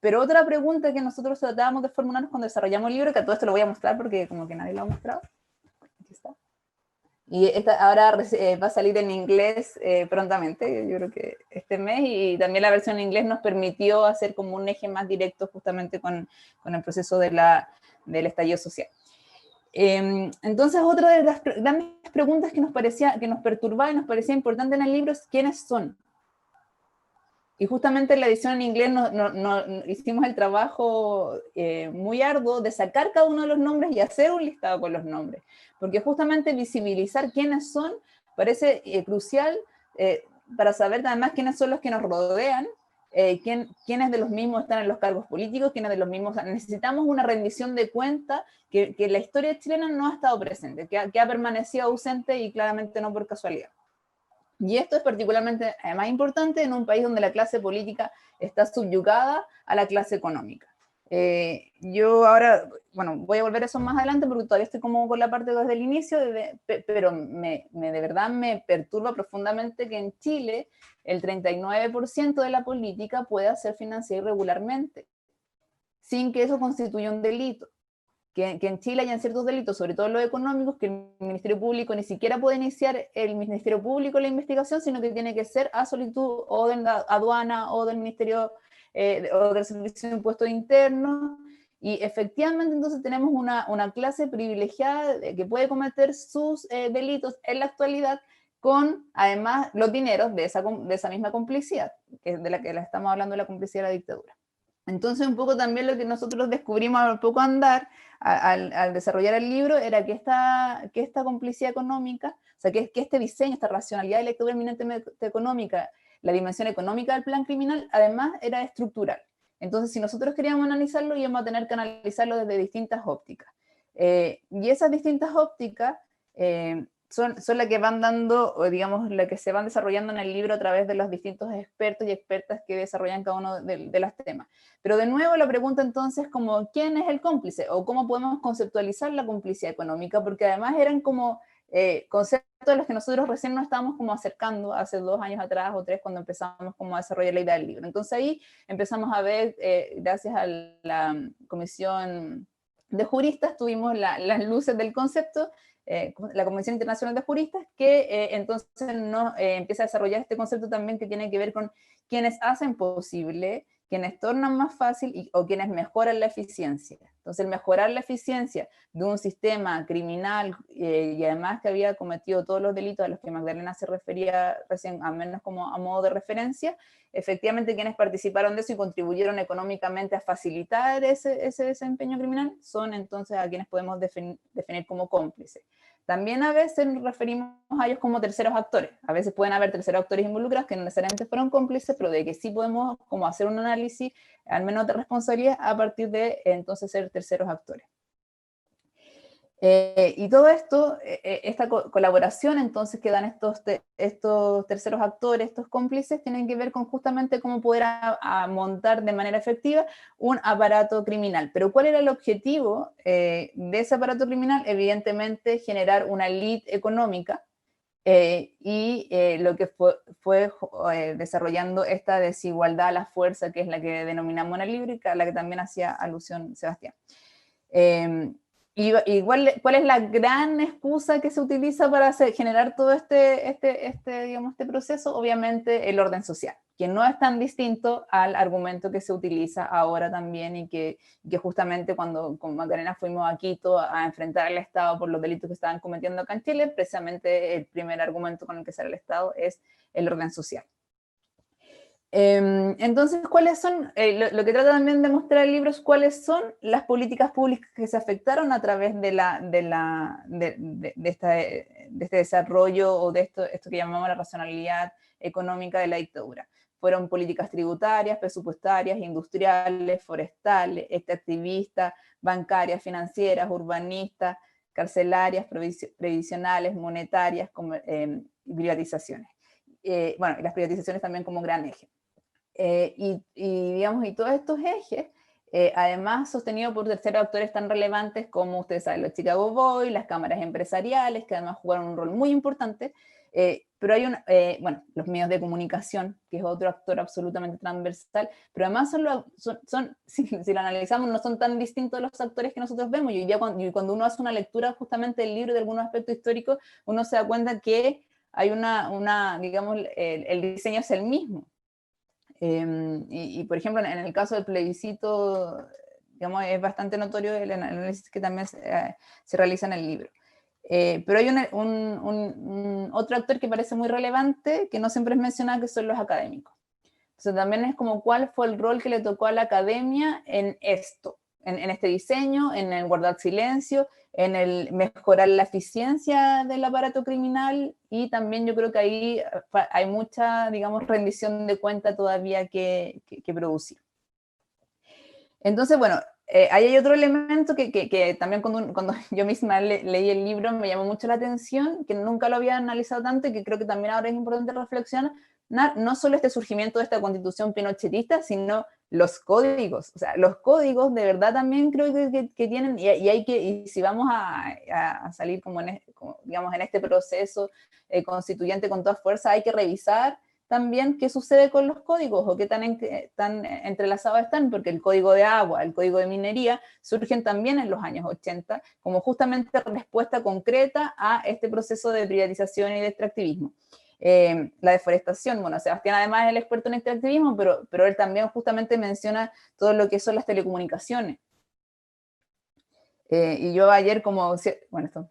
Pero otra pregunta que nosotros tratábamos de formularnos cuando desarrollamos el libro, que a todo esto lo voy a mostrar porque como que nadie lo ha mostrado. Aquí está. Y ahora va a salir en inglés prontamente, yo creo que este mes, y también la versión en inglés nos permitió hacer como un eje más directo justamente con el proceso del estallido social. Entonces, otra de las grandes preguntas que nos perturbaba y nos parecía importante en el libro es ¿quiénes son? Y justamente en la edición en inglés hicimos el trabajo muy arduo de sacar cada uno de los nombres y hacer un listado con los nombres, porque justamente visibilizar quiénes son parece crucial para saber además quiénes son los que nos rodean, quiénes de los mismos están en los cargos políticos, quiénes de los mismos... Necesitamos una rendición de cuenta que la historia chilena no ha estado presente, que ha permanecido ausente y claramente no por casualidad. Y esto es particularmente más importante en un país donde la clase política está subyugada a la clase económica. Yo ahora, bueno, voy a volver a eso más adelante porque todavía estoy como con la parte desde el inicio, pero de verdad me perturba profundamente que en Chile el 39% de la política pueda ser financiada irregularmente, sin que eso constituya un delito. Que en Chile hayan ciertos delitos, sobre todo los económicos, que el Ministerio Público ni siquiera puede iniciar el Ministerio Público la investigación, sino que tiene que ser a solicitud o de la aduana o del Ministerio o del Servicio de Impuestos Internos, y efectivamente entonces tenemos una clase privilegiada que puede cometer sus delitos en la actualidad con además los dineros de esa misma complicidad, que es de la que estamos hablando, de la complicidad de la dictadura. Entonces, un poco también lo que nosotros descubrimos al poco andar, al desarrollar el libro, era que esta complicidad económica, o sea, que este diseño, esta racionalidad de la dictadura eminentemente económica, la dimensión económica del plan criminal, además era estructural. Entonces, si nosotros queríamos analizarlo, íbamos a tener que analizarlo desde distintas ópticas. Y esas distintas ópticas son las que van dando, o digamos, las que se van desarrollando en el libro a través de los distintos expertos y expertas que desarrollan cada uno de los temas. Pero de nuevo la pregunta entonces como, ¿quién es el cómplice? O cómo podemos conceptualizar la complicidad económica, porque además eran como conceptos a los que nosotros recién nos estábamos como acercando hace 2 años atrás o 3 cuando empezamos como a desarrollar la idea del libro. Entonces ahí empezamos a ver, gracias a la comisión de juristas, tuvimos las luces del concepto, la Convención Internacional de Juristas, que entonces empieza a desarrollar este concepto también que tiene que ver con quienes hacen posible, quienes tornan más fácil o quienes mejoran la eficiencia. Entonces, el mejorar la eficiencia de un sistema criminal y además que había cometido todos los delitos a los que Magdalena se refería recién, al menos como a modo de referencia, efectivamente quienes participaron de eso y contribuyeron económicamente a facilitar ese desempeño criminal son entonces a quienes podemos definir como cómplices. También a veces nos referimos a ellos como terceros actores. A veces pueden haber terceros actores involucrados que no necesariamente fueron cómplices, pero de que sí podemos como hacer un análisis, al menos de responsabilidad, a partir de entonces ser terceros actores. Y todo esto, esta colaboración entonces que dan estos terceros actores, estos cómplices, tienen que ver con justamente cómo poder montar de manera efectiva un aparato criminal. Pero ¿cuál era el objetivo de ese aparato criminal? Evidentemente generar una élite económica lo que fue desarrollando esta desigualdad a la fuerza, que es la que denominamos en el libro y a la que también hacía alusión Sebastián. ¿Cuál es la gran excusa que se utiliza para generar todo digamos, este proceso? Obviamente el orden social, que no es tan distinto al argumento que se utiliza ahora también y que justamente cuando con Magdalena fuimos a Quito a enfrentar al Estado por los delitos que estaban cometiendo acá en Chile, precisamente el primer argumento con el que sale el Estado es el orden social. Entonces, ¿cuáles son? Lo que trata también de mostrar el libro es cuáles son las políticas públicas que se afectaron a través de este desarrollo o de esto que llamamos la racionalidad económica de la dictadura. Fueron políticas tributarias, presupuestarias, industriales, forestales, extractivistas, bancarias, financieras, urbanistas, carcelarias, previsionales, monetarias y privatizaciones. Bueno, y las privatizaciones también como gran eje. Digamos, y todos estos ejes, además sostenido por terceros actores tan relevantes como, ustedes saben, los Chicago Boys, las cámaras empresariales, que además jugaron un rol muy importante, pero hay bueno, los medios de comunicación, que es otro actor absolutamente transversal, pero además si lo analizamos, no son tan distintos los actores que nosotros vemos, y cuando uno hace una lectura justamente del libro de algunos aspectos históricos, uno se da cuenta que hay digamos, el diseño es el mismo. Por ejemplo, en el caso del plebiscito, digamos, es bastante notorio el análisis que también se realiza en el libro. Pero hay otro actor que parece muy relevante, que no siempre es mencionado, que son los académicos. Entonces también es como cuál fue el rol que le tocó a la academia en esto, en este diseño, en el guardar silencio, en el mejorar la eficiencia del aparato criminal, y también yo creo que ahí hay mucha, digamos, rendición de cuenta todavía que producir. Entonces, bueno, ahí hay otro elemento que también cuando yo misma leí el libro me llamó mucho la atención, que nunca lo había analizado tanto y que creo que también ahora es importante reflexionar, no solo este surgimiento de esta constitución pinochetista, sino los códigos. O sea, los códigos de verdad también creo que tienen, y si vamos a salir como digamos, en este proceso constituyente con toda fuerza, hay que revisar también qué sucede con los códigos o qué tan entrelazados están, porque el código de agua, el código de minería, surgen también en los años 80 como justamente respuesta concreta a este proceso de privatización y de extractivismo. La deforestación, bueno, Sebastián además es el experto en extractivismo, pero él también justamente menciona todo lo que son las telecomunicaciones. Y yo ayer bueno, esto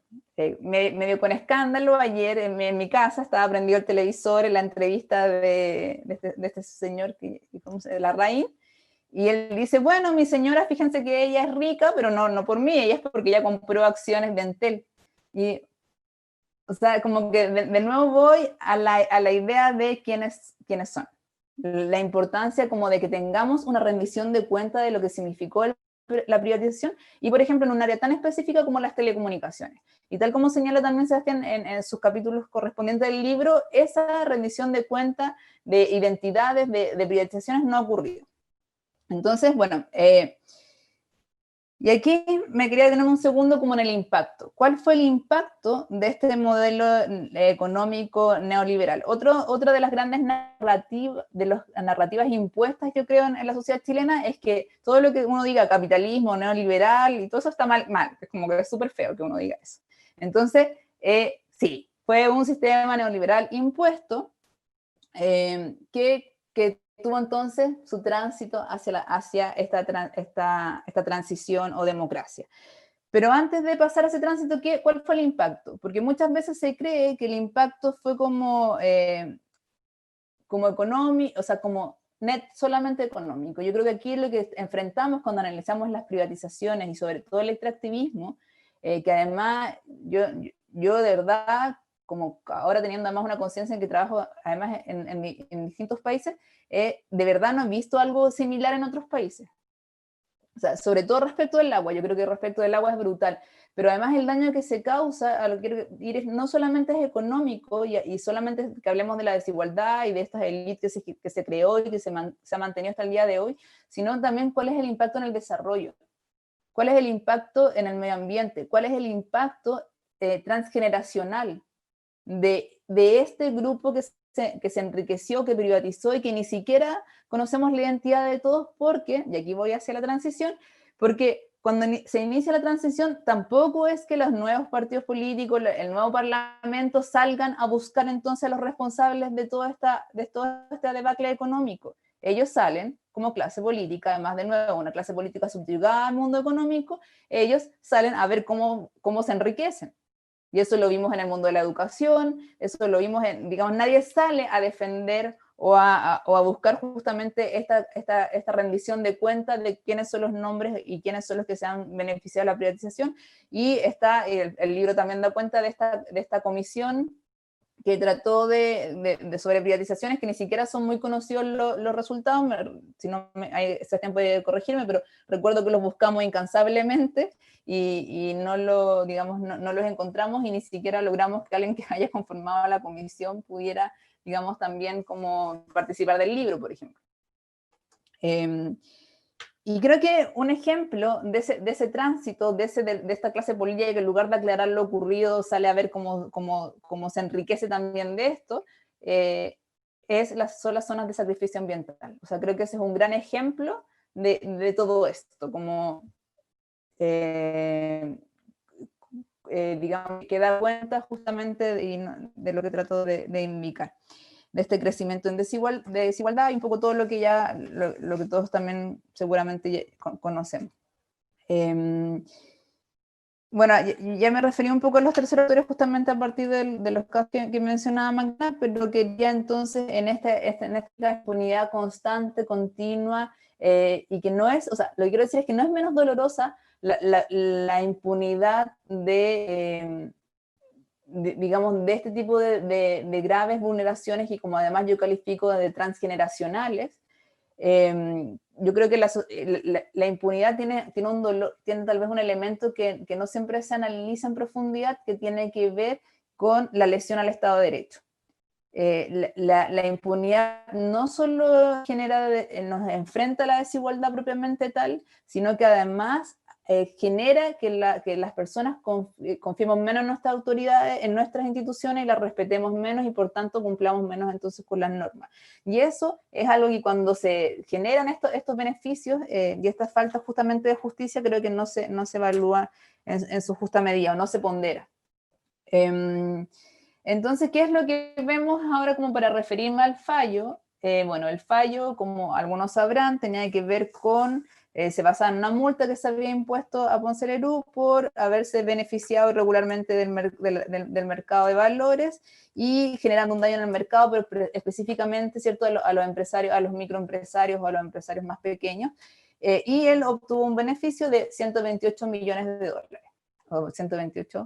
medio con escándalo, ayer en mi casa estaba prendido el televisor en la entrevista de este señor, Larraín, y él dice, bueno, mi señora, fíjense que ella es rica, pero no por mí, ella es porque ella compró acciones de Entel. Y, o sea, como que de nuevo voy a la idea de quiénes son. La importancia como de que tengamos una rendición de cuenta de lo que significó la privatización, y por ejemplo en un área tan específica como las telecomunicaciones. Y tal como señala también Sebastián en sus capítulos correspondientes del libro, esa rendición de cuenta de identidades, de privatizaciones no ha ocurrido. Entonces, bueno, y aquí me quería detener un segundo como en el impacto. ¿Cuál fue el impacto de este modelo económico neoliberal? Otra de las grandes narrativas impuestas, yo creo, en la sociedad chilena es que todo lo que uno diga capitalismo, neoliberal y todo eso está mal. Es como que es súper feo que uno diga eso. Entonces, sí, fue un sistema neoliberal impuesto que tuvo entonces su tránsito hacia esta transición o democracia. Pero antes de pasar a ese tránsito, ¿cuál fue el impacto? Porque muchas veces se cree que el impacto fue como económico, o sea, como solamente económico. Yo creo que aquí lo que enfrentamos cuando analizamos las privatizaciones y sobre todo el extractivismo, que además yo de verdad, como ahora teniendo además una conciencia en que trabajo además en distintos países, de verdad no he visto algo similar en otros países. O sea, sobre todo respecto del agua, yo creo que respecto del agua es brutal, pero además el daño que se causa, a lo que quiero ir, no solamente es económico, y solamente que hablemos de la desigualdad y de estas élites que se creó y que se ha mantenido hasta el día de hoy, sino también cuál es el impacto en el desarrollo, cuál es el impacto en el medio ambiente, cuál es el impacto transgeneracional de este grupo que se enriqueció, que privatizó y que ni siquiera conocemos la identidad de todos porque, y aquí voy hacia la transición, porque cuando se inicia la transición tampoco es que los nuevos partidos políticos, el nuevo parlamento salgan a buscar entonces a los responsables de todo este debacle económico. Ellos salen como clase política, además de nuevo una clase política subyugada al mundo económico, ellos salen a ver cómo se enriquecen. Y eso lo vimos en el mundo de la educación, eso lo vimos digamos, nadie sale a defender o a buscar justamente esta rendición de cuentas de quiénes son los nombres y quiénes son los que se han beneficiado de la privatización. Y el libro también da cuenta de esta comisión que trató sobre privatizaciones que ni siquiera son muy conocidos los resultados, si no, Sebastián puede corregirme, pero recuerdo que los buscamos incansablemente y no, digamos, no los encontramos y ni siquiera logramos que alguien que haya conformado la comisión pudiera, digamos, también como participar del libro, por ejemplo. Y creo que un ejemplo de ese tránsito, de esta clase política que en lugar de aclarar lo ocurrido sale a ver cómo se enriquece también de esto, son las zonas de sacrificio ambiental. O sea, creo que ese es un gran ejemplo de todo esto, como, digamos, que da cuenta justamente de lo que trato de indicar, de este crecimiento de desigualdad y un poco todo lo que lo que todos también seguramente conocemos. Bueno, ya me referí un poco a los terceros autores justamente a partir de los casos que mencionaba Magda, pero quería entonces en esta impunidad constante, continua, y que no es, o sea, lo que quiero decir es que no es menos dolorosa la impunidad digamos, de este tipo de graves vulneraciones y como además yo califico de transgeneracionales. Yo creo que la impunidad tiene un dolor, tiene tal vez un elemento que no siempre se analiza en profundidad, que tiene que ver con la lesión al Estado de Derecho. La impunidad no solo nos enfrenta a la desigualdad propiamente tal, sino que además genera que las personas confiemos menos en nuestras autoridades, en nuestras instituciones y las respetemos menos y por tanto cumplamos menos entonces con las normas. Y eso es algo que cuando se generan estos beneficios y estas faltas justamente de justicia, creo que no se evalúa en su justa medida o no se pondera. Entonces, ¿qué es lo que vemos ahora como para referirme al fallo? Bueno, el fallo, como algunos sabrán, tenía que ver con, se basaba en una multa que se había impuesto a Ponce Lerú por haberse beneficiado irregularmente del mercado de valores y generando un daño en el mercado, pero específicamente, ¿cierto?, a los empresarios, a los microempresarios o a los empresarios más pequeños. Y él obtuvo un beneficio de 128 millones de dólares. O 128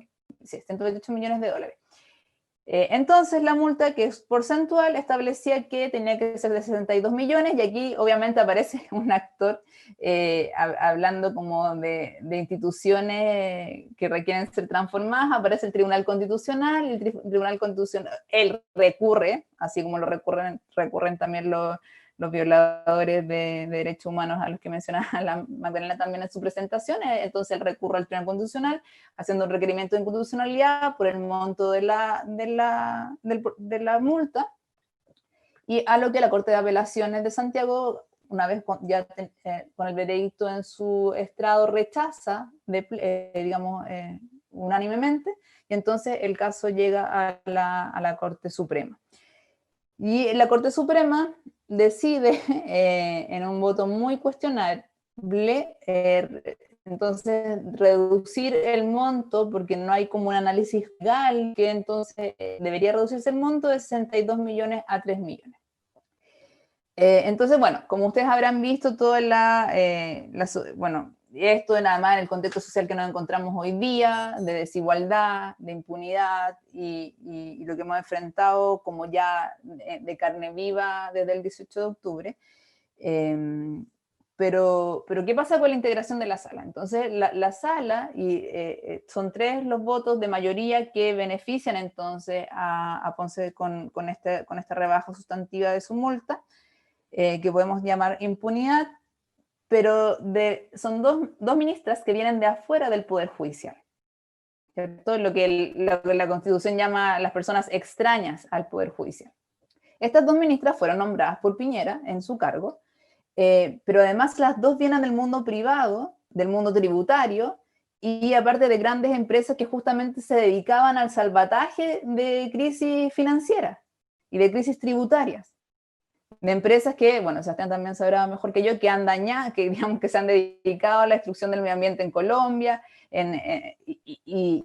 millones de dólares. Entonces la multa, que es porcentual, establecía que tenía que ser de 62 millones y aquí obviamente aparece un actor hablando como de instituciones que requieren ser transformadas. Aparece el Tribunal Constitucional, y el Tribunal Constitucional, él recurre, así como lo recurren también los violadores de derechos humanos a los que mencionaba la Magdalena también en su presentación. Entonces él recurre al Tribunal Constitucional haciendo un requerimiento de inconstitucionalidad por el monto de la multa, y a lo que la Corte de Apelaciones de Santiago, una vez con el veredicto en su estrado, rechaza, digamos, unánimemente, y entonces el caso llega a la Corte Suprema. Y la Corte Suprema decide en un voto muy cuestionable, entonces reducir el monto, porque no hay como un análisis legal, que entonces debería reducirse el monto de 62 millones a 3 millones. Entonces, bueno, como ustedes habrán visto, bueno, esto nada más en el contexto social que nos encontramos hoy día, de desigualdad, de impunidad, y lo que hemos enfrentado como ya de carne viva desde el 18 de octubre. Pero ¿qué pasa con la integración de la sala? Entonces, la sala, son 3 los votos de mayoría que benefician entonces a Ponce con esta rebaja sustantiva de su multa, que podemos llamar impunidad, pero son dos ministras que vienen de afuera del Poder Judicial, ¿cierto? Lo que la Constitución llama las personas extrañas al Poder Judicial. Estas 2 ministras fueron nombradas por Piñera en su cargo, pero además las 2 vienen del mundo privado, del mundo tributario, y aparte de grandes empresas que justamente se dedicaban al salvataje de crisis financieras y de crisis tributarias. De empresas que, bueno, Sebastián también sabrá mejor que yo, que han dañado, que digamos que se han dedicado a la destrucción del medio ambiente en Colombia y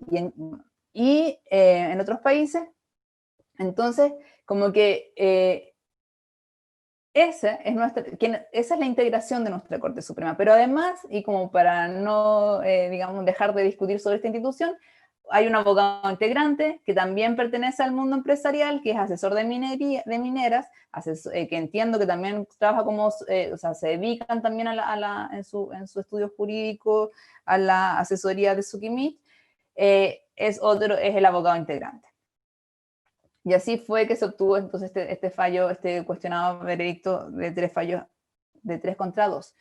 en otros países. Entonces, como que esa es la integración de nuestra Corte Suprema. Pero además, y como para no, digamos, dejar de discutir sobre esta institución, hay un abogado integrante que también pertenece al mundo empresarial, que es asesor de mineras, que entiendo que también trabaja como, o sea, se dedican también en su estudio jurídico a la asesoría de Sukimich, es el abogado integrante. Y así fue que se obtuvo entonces este fallo, este cuestionado veredicto de 3 fallos, de 3 contra 2.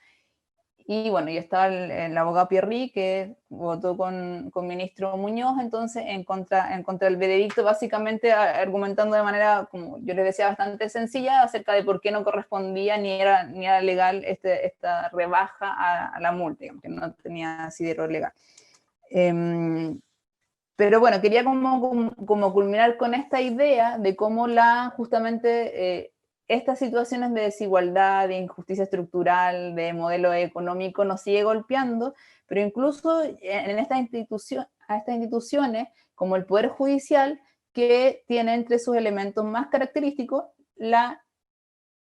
Y bueno, y estaba el abogado Pierri, que votó con ministro Muñoz, entonces, en contra del veredicto, básicamente argumentando de manera, como yo les decía, bastante sencilla, acerca de por qué no correspondía ni era legal esta rebaja a la multa, digamos, que no tenía asidero legal. Pero bueno, quería como culminar con esta idea de cómo justamente estas situaciones de desigualdad, de injusticia estructural, de modelo económico nos sigue golpeando, pero incluso en estas instituciones, como el Poder Judicial, que tiene entre sus elementos más característicos la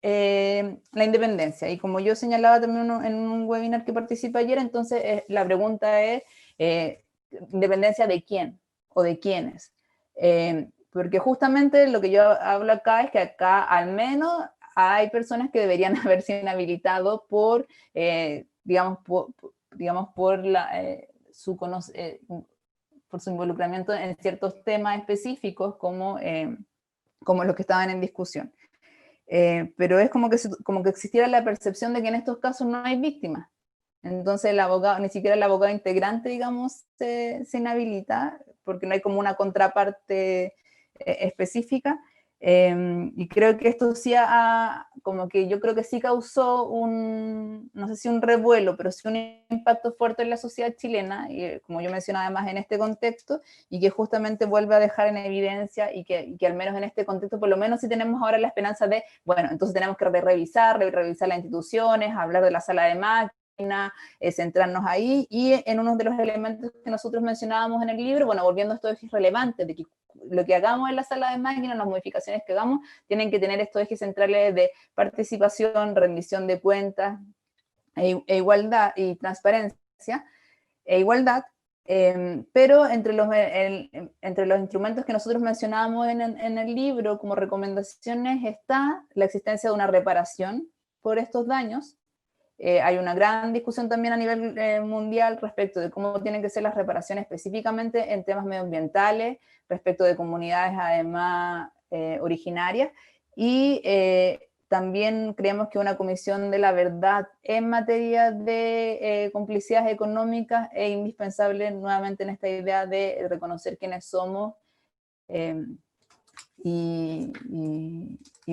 independencia. Y como yo señalaba también en un webinar que participé ayer, entonces la pregunta es, ¿independencia de quién o de quiénes? Porque justamente lo que yo hablo acá es que acá al menos hay personas que deberían haberse inhabilitado por, digamos, por su involucramiento en ciertos temas específicos como los que estaban en discusión. Pero es como que existiera la percepción de que en estos casos no hay víctimas. Entonces el abogado, ni siquiera el abogado integrante, digamos, se inhabilita, porque no hay como una contraparte específica, y creo que esto sí como que yo creo que sí causó no sé si un revuelo, pero sí un impacto fuerte en la sociedad chilena, y como yo mencionaba además en este contexto, y que justamente vuelve a dejar en evidencia, y que al menos en este contexto, por lo menos sí tenemos ahora la esperanza de, bueno, entonces tenemos que revisar las instituciones, hablar de la sala de máquinas, centrarnos ahí, y en uno de los elementos que nosotros mencionábamos en el libro, bueno, volviendo a estos ejes relevantes, de que lo que hagamos en la sala de máquinas, las modificaciones que hagamos, tienen que tener estos ejes centrales de participación, rendición de cuentas, igualdad y transparencia, igualdad, pero entre los instrumentos que nosotros mencionábamos en el libro como recomendaciones está la existencia de una reparación por estos daños. Hay una gran discusión también a nivel mundial respecto de cómo tienen que ser las reparaciones específicamente en temas medioambientales, respecto de comunidades además originarias, y también creemos que una comisión de la verdad en materia de complicidades económicas es indispensable nuevamente en esta idea de reconocer quiénes somos, y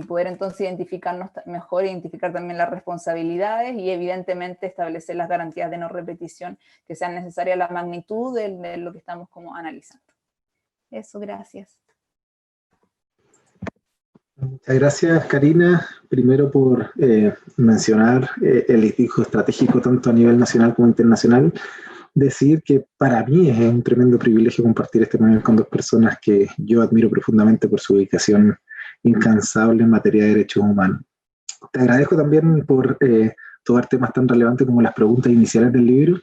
poder entonces identificarnos mejor, identificar también las responsabilidades y evidentemente establecer las garantías de no repetición que sean necesarias a la magnitud de lo que estamos como analizando. Eso, gracias. Muchas gracias, Karina, primero por mencionar el litigio estratégico tanto a nivel nacional como internacional. Decir que para mí es un tremendo privilegio compartir este panel con 2 personas que yo admiro profundamente por su dedicación incansable en materia de derechos humanos. Te agradezco también por tocar temas tan relevantes como las preguntas iniciales del libro.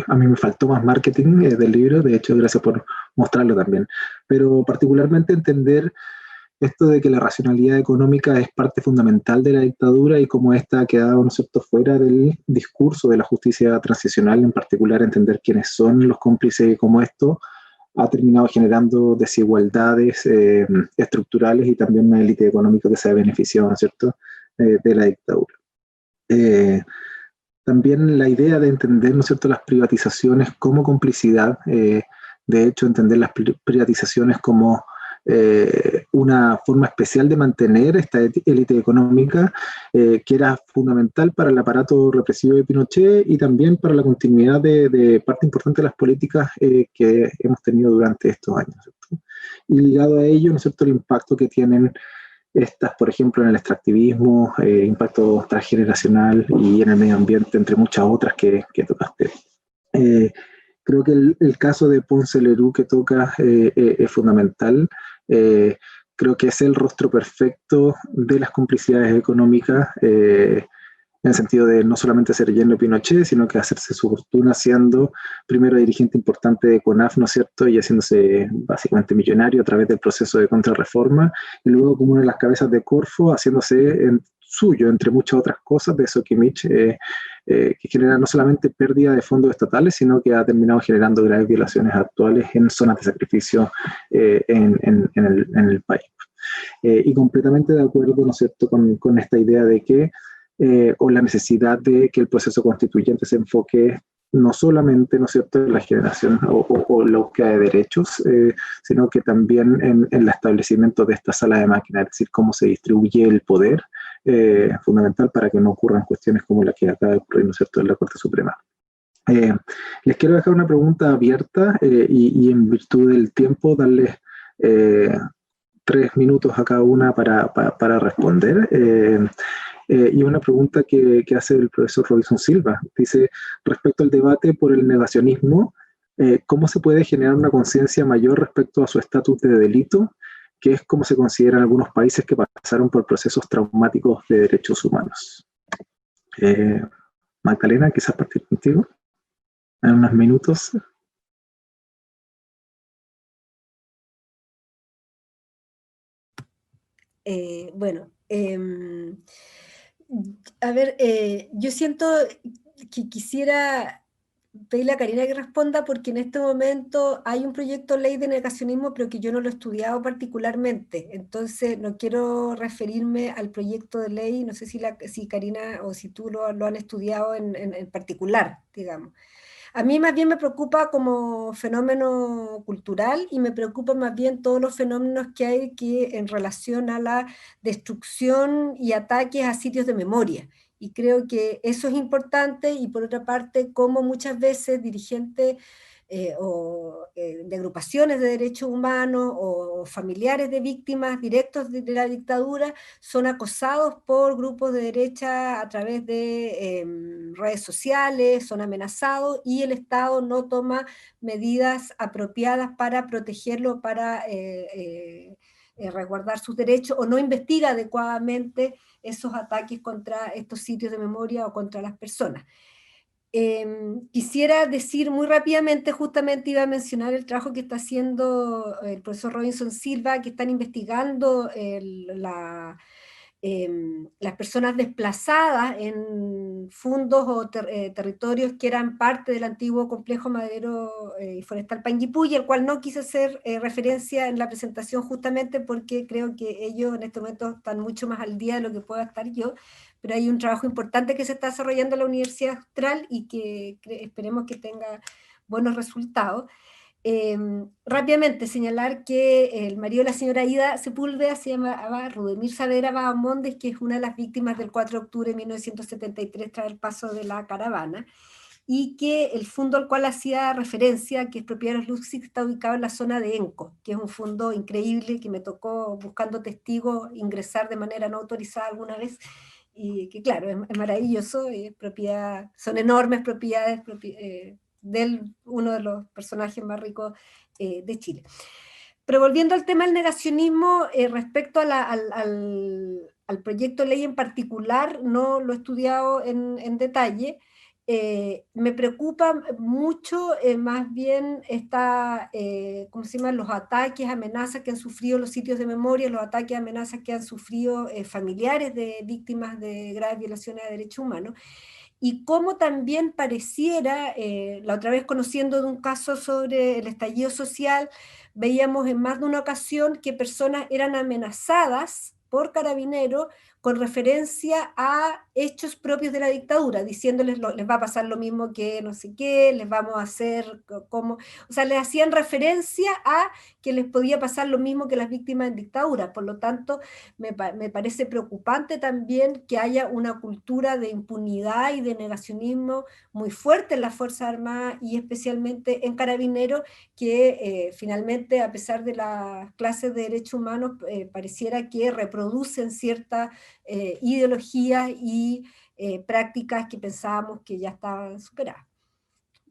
A mí me faltó más marketing del libro, de hecho, gracias por mostrarlo también, pero particularmente entender esto de que la racionalidad económica es parte fundamental de la dictadura y cómo esta ha quedado, ¿no es cierto?, fuera del discurso de la justicia transicional, en particular entender quiénes son los cómplices y cómo esto ha terminado generando desigualdades estructurales y también una élite económica que se ha beneficiado, ¿no es cierto?, de la dictadura. También la idea de entender, ¿no es cierto?, las privatizaciones como complicidad, de hecho entender las privatizaciones como una forma especial de mantener esta élite económica que era fundamental para el aparato represivo de Pinochet y también para la continuidad de parte importante de las políticas que hemos tenido durante estos años, ¿cierto? Y ligado a ello, ¿no es cierto?, el impacto que tienen estas, por ejemplo, en el extractivismo, impacto transgeneracional y en el medio ambiente, entre muchas otras que tocaste. Creo que el caso de Ponce Lerú que toca es fundamental. Creo que es el rostro perfecto de las complicidades económicas en el sentido de no solamente ser yerno de Pinochet, sino que hacerse su fortuna siendo primero dirigente importante de CONAF, ¿no es cierto?, y haciéndose básicamente millonario a través del proceso de contrarreforma, y luego como una de las cabezas de Corfo, haciéndose suyo, entre muchas otras cosas, de Soquimich, que genera no solamente pérdida de fondos estatales, sino que ha terminado generando graves violaciones actuales en zonas de sacrificio en el país. Y completamente de acuerdo, ¿no es cierto?, con esta idea de que o la necesidad de que el proceso constituyente se enfoque no solamente, ¿no es cierto?, en la generación o la búsqueda de derechos, sino que también en el establecimiento de esta sala de máquinas, es decir, cómo se distribuye el poder, fundamental para que no ocurran cuestiones como la que acaba de ocurrir, ¿no es cierto?, en la Corte Suprema. Les quiero dejar una pregunta abierta y en virtud del tiempo darles 3 minutos a cada una para responder. Y una pregunta que hace el profesor Robinson Silva. Dice, respecto al debate por el negacionismo, ¿cómo se puede generar una conciencia mayor respecto a su estatus de delito, que es como se considera en algunos países que pasaron por procesos traumáticos de derechos humanos? Magdalena, quizás partir contigo en unos minutos. Bueno, a ver, yo siento que quisiera pedirle a Karina que responda porque en este momento hay un proyecto de ley de negacionismo, pero que yo no lo he estudiado particularmente. Entonces no quiero referirme al proyecto de ley, no sé si Karina o si tú lo han estudiado en particular, digamos. A mí más bien me preocupa como fenómeno cultural y me preocupa más bien todos los fenómenos que hay en relación a la destrucción y ataques a sitios de memoria. Y creo que eso es importante y por otra parte, como muchas veces dirigentes de agrupaciones de derechos humanos o familiares de víctimas directos de la dictadura son acosados por grupos de derecha a través de redes sociales, son amenazados y el Estado no toma medidas apropiadas para protegerlo, para resguardar sus derechos o no investiga adecuadamente esos ataques contra estos sitios de memoria o contra las personas. Quisiera decir muy rápidamente, justamente iba a mencionar el trabajo que está haciendo el profesor Robinson Silva, que están investigando las personas desplazadas en fundos o territorios que eran parte del antiguo complejo maderero y forestal Panguipulli, el cual no quise hacer referencia en la presentación justamente porque creo que ellos en este momento están mucho más al día de lo que pueda estar yo, pero hay un trabajo importante que se está desarrollando en la Universidad Austral y que esperemos que tenga buenos resultados. Rápidamente señalar que el marido de la señora Ida Sepúlveda se llamaba Rudemir Saavedra Bahamondes, que es una de las víctimas del 4 de octubre de 1973 tras el paso de la caravana, y que el fondo al cual hacía referencia, que es propiedad de los Luxig, está ubicado en la zona de Enco, que es un fondo increíble que me tocó, buscando testigos, ingresar de manera no autorizada alguna vez, y que claro, es maravilloso, propiedad, son enormes propiedades de uno de los personajes más ricos de Chile. Pero volviendo al tema del negacionismo, respecto al proyecto de ley en particular, no lo he estudiado en detalle. Me preocupa mucho más bien ¿cómo se llama? Los ataques, amenazas que han sufrido los sitios de memoria, los ataques, amenazas que han sufrido familiares de víctimas de graves violaciones de derechos humanos, y cómo también pareciera, la otra vez conociendo de un caso sobre el estallido social, veíamos en más de una ocasión que personas eran amenazadas por Carabineros con referencia a hechos propios de la dictadura, diciéndoles les va a pasar lo mismo que no sé qué, les vamos a hacer como, o sea, les hacían referencia a que les podía pasar lo mismo que las víctimas en dictadura. Por lo tanto, me parece preocupante también que haya una cultura de impunidad y de negacionismo muy fuerte en las Fuerzas Armadas y especialmente en Carabineros, que finalmente, a pesar de las clases de derechos humanos, pareciera que reproducen ciertas ideologías y prácticas que pensábamos que ya estaban superadas.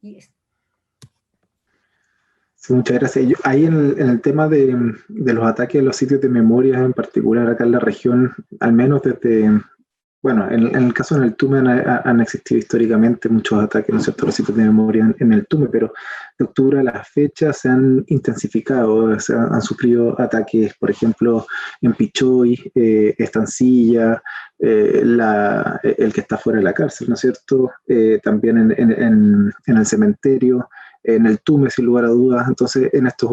Y eso. Sí, muchas gracias. Ahí en el tema de los ataques a los sitios de memoria, en particular acá en la región, al menos desde Bueno, en el caso del TUME han existido históricamente muchos ataques, ¿no es cierto?, los sitios de memoria en el TUME, pero de octubre a la fecha se han intensificado, han sufrido ataques, por ejemplo, en Pichoy, Estancilla, el que está fuera de la cárcel, ¿no es cierto?, también en el cementerio, en el TUME, sin lugar a dudas. Entonces, en estos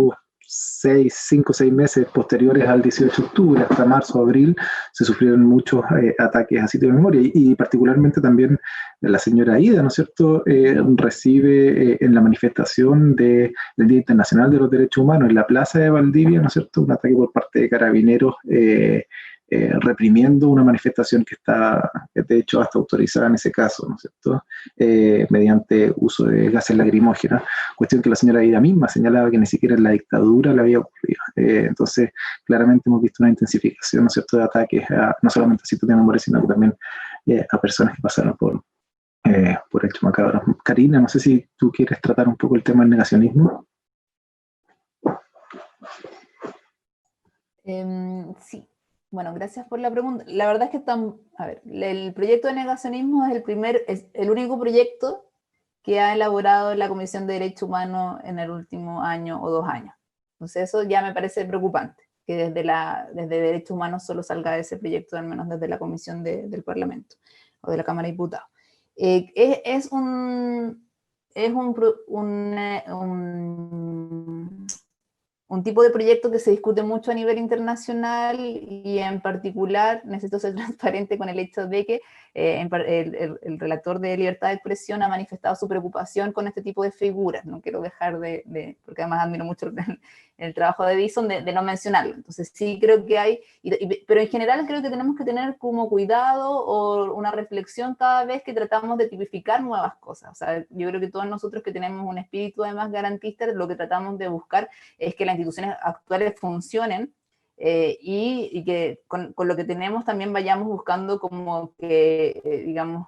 5 o 6 meses posteriores al 18 de octubre, hasta marzo, abril, se sufrieron muchos ataques a sitios de memoria y particularmente también la señora Ida, ¿no es cierto?, recibe en la manifestación del Día Internacional de los Derechos Humanos en la Plaza de Valdivia, ¿no es cierto?, un ataque por parte de carabineros reprimiendo una manifestación que está, de hecho, hasta autorizada en ese caso, ¿no es cierto?, mediante uso de gases lacrimógenos, cuestión que la señora Ida misma señalaba que ni siquiera en la dictadura le había ocurrido. Entonces, claramente hemos visto una intensificación, ¿no es cierto?, de ataques no solamente a sitios de memoria, sino que también a personas que pasaron por hechos macabros. Karina, no sé si tú quieres tratar un poco el tema del negacionismo. Sí, bueno, gracias por la pregunta. La verdad es que a ver, el proyecto de negacionismo es el único proyecto que ha elaborado la Comisión de Derechos Humanos en el último año o 2 años. Entonces eso ya me parece preocupante, que desde Derechos Humanos solo salga ese proyecto, al menos desde la Comisión del Parlamento o de la Cámara de Diputados. Es un tipo de proyecto que se discute mucho a nivel internacional y en particular necesito ser transparente con el hecho de que el relator de libertad de expresión ha manifestado su preocupación con este tipo de figuras. No quiero dejar porque además admiro mucho el trabajo de Edison, de no mencionarlo. Entonces sí creo que hay, pero en general creo que tenemos que tener como cuidado o una reflexión cada vez que tratamos de tipificar nuevas cosas. O sea, yo creo que todos nosotros que tenemos un espíritu además garantista, lo que tratamos de buscar es que las instituciones actuales funcionen y que con lo que tenemos también vayamos buscando como que, digamos,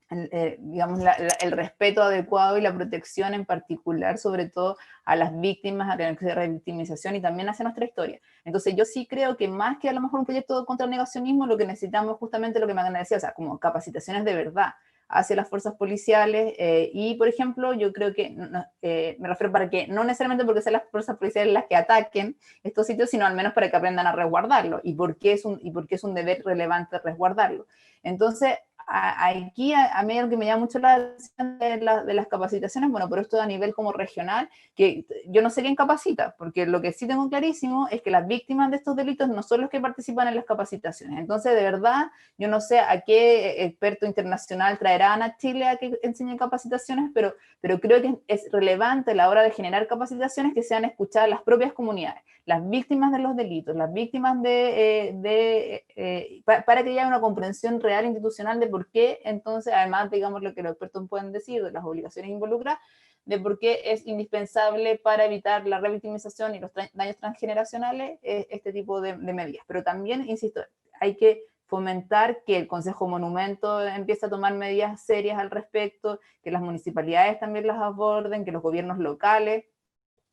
el respeto adecuado y la protección en particular, sobre todo a las víctimas, a la revictimización y también hacia nuestra historia. Entonces yo sí creo que más que a lo mejor un proyecto contra el negacionismo, lo que necesitamos justamente lo que Magdalena decía, o sea, como capacitaciones de verdad hacia las fuerzas policiales y, por ejemplo, yo creo que, me refiero para que, no necesariamente porque sean las fuerzas policiales las que ataquen estos sitios, sino al menos para que aprendan a resguardarlo y por qué es un deber relevante resguardarlo. Entonces, aquí a mí lo que me llama mucho la atención de las capacitaciones, bueno, pero esto a nivel como regional, que yo no sé quién capacita, porque lo que sí tengo clarísimo es que las víctimas de estos delitos no son los que participan en las capacitaciones. Entonces, de verdad, yo no sé a qué experto internacional traerán a Chile a que enseñen capacitaciones, pero creo que es relevante a la hora de generar capacitaciones que sean escuchadas las propias comunidades, las víctimas de los delitos, las víctimas para que haya una comprensión real institucional de por qué, entonces, además, digamos, lo que los expertos pueden decir de las obligaciones involucradas, de por qué es indispensable para evitar la revictimización y los daños transgeneracionales este tipo de medidas. Pero también, insisto, hay que fomentar que el Consejo Monumento empiece a tomar medidas serias al respecto, que las municipalidades también las aborden, que los gobiernos locales,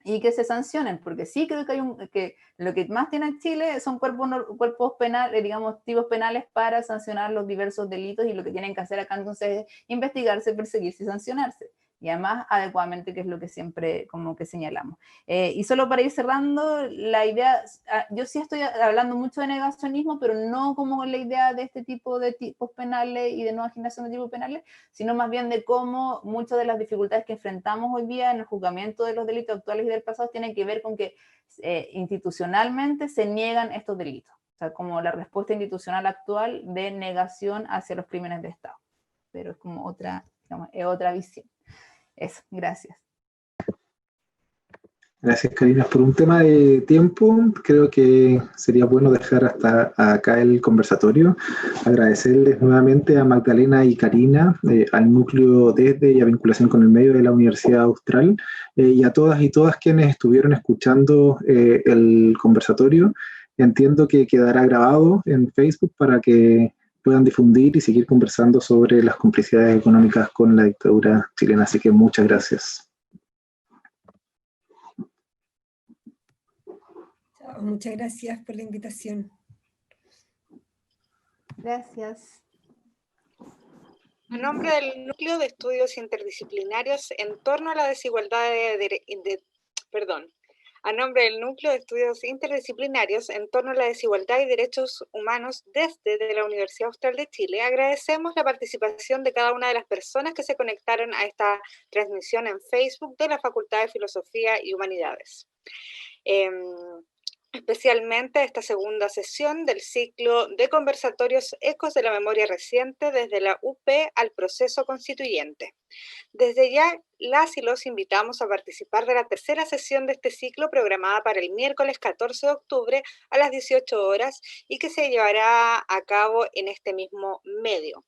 y que se sancionen, porque sí creo que lo que más tiene Chile son cuerpos penales, digamos, tipos penales para sancionar los diversos delitos, y lo que tienen que hacer acá entonces es investigarse, perseguirse y sancionarse. Y además adecuadamente, que es lo que siempre como que señalamos. Y solo para ir cerrando, la idea, yo sí estoy hablando mucho de negacionismo, pero no como la idea de este tipo de tipos penales y de nueva generación de tipos penales, sino más bien de cómo muchas de las dificultades que enfrentamos hoy día en el juzgamiento de los delitos actuales y del pasado tienen que ver con que institucionalmente se niegan estos delitos. O sea, como la respuesta institucional actual de negación hacia los crímenes de Estado. Pero es como otra, digamos, es otra visión. Eso, gracias. Gracias, Karina. Por un tema de tiempo, creo que sería bueno dejar hasta acá el conversatorio. Agradecerles nuevamente a Magdalena y Karina, al núcleo desde y a vinculación con el medio de la Universidad Austral, y a todas y todas quienes estuvieron escuchando el conversatorio. Entiendo que quedará grabado en Facebook para que puedan difundir y seguir conversando sobre las complicidades económicas con la dictadura chilena. Así que muchas gracias. Muchas gracias por la invitación. Gracias. A nombre del Núcleo de Estudios Interdisciplinarios en torno a la desigualdad a nombre del Núcleo de Estudios Interdisciplinarios en torno a la desigualdad y derechos humanos desde la Universidad Austral de Chile, agradecemos la participación de cada una de las personas que se conectaron a esta transmisión en Facebook de la Facultad de Filosofía y Humanidades. Especialmente esta segunda sesión del ciclo de conversatorios Ecos de la Memoria Reciente desde la UP al proceso constituyente. Desde ya, las y los invitamos a participar de la tercera sesión de este ciclo programada para el miércoles 14 de octubre a las 18 horas y que se llevará a cabo en este mismo medio.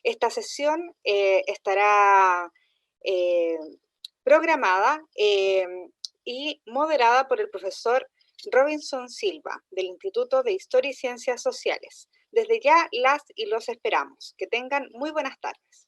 Esta sesión estará programada y moderada por el profesor Robinson Silva, del Instituto de Historia y Ciencias Sociales. Desde ya, las y los esperamos. Que tengan muy buenas tardes.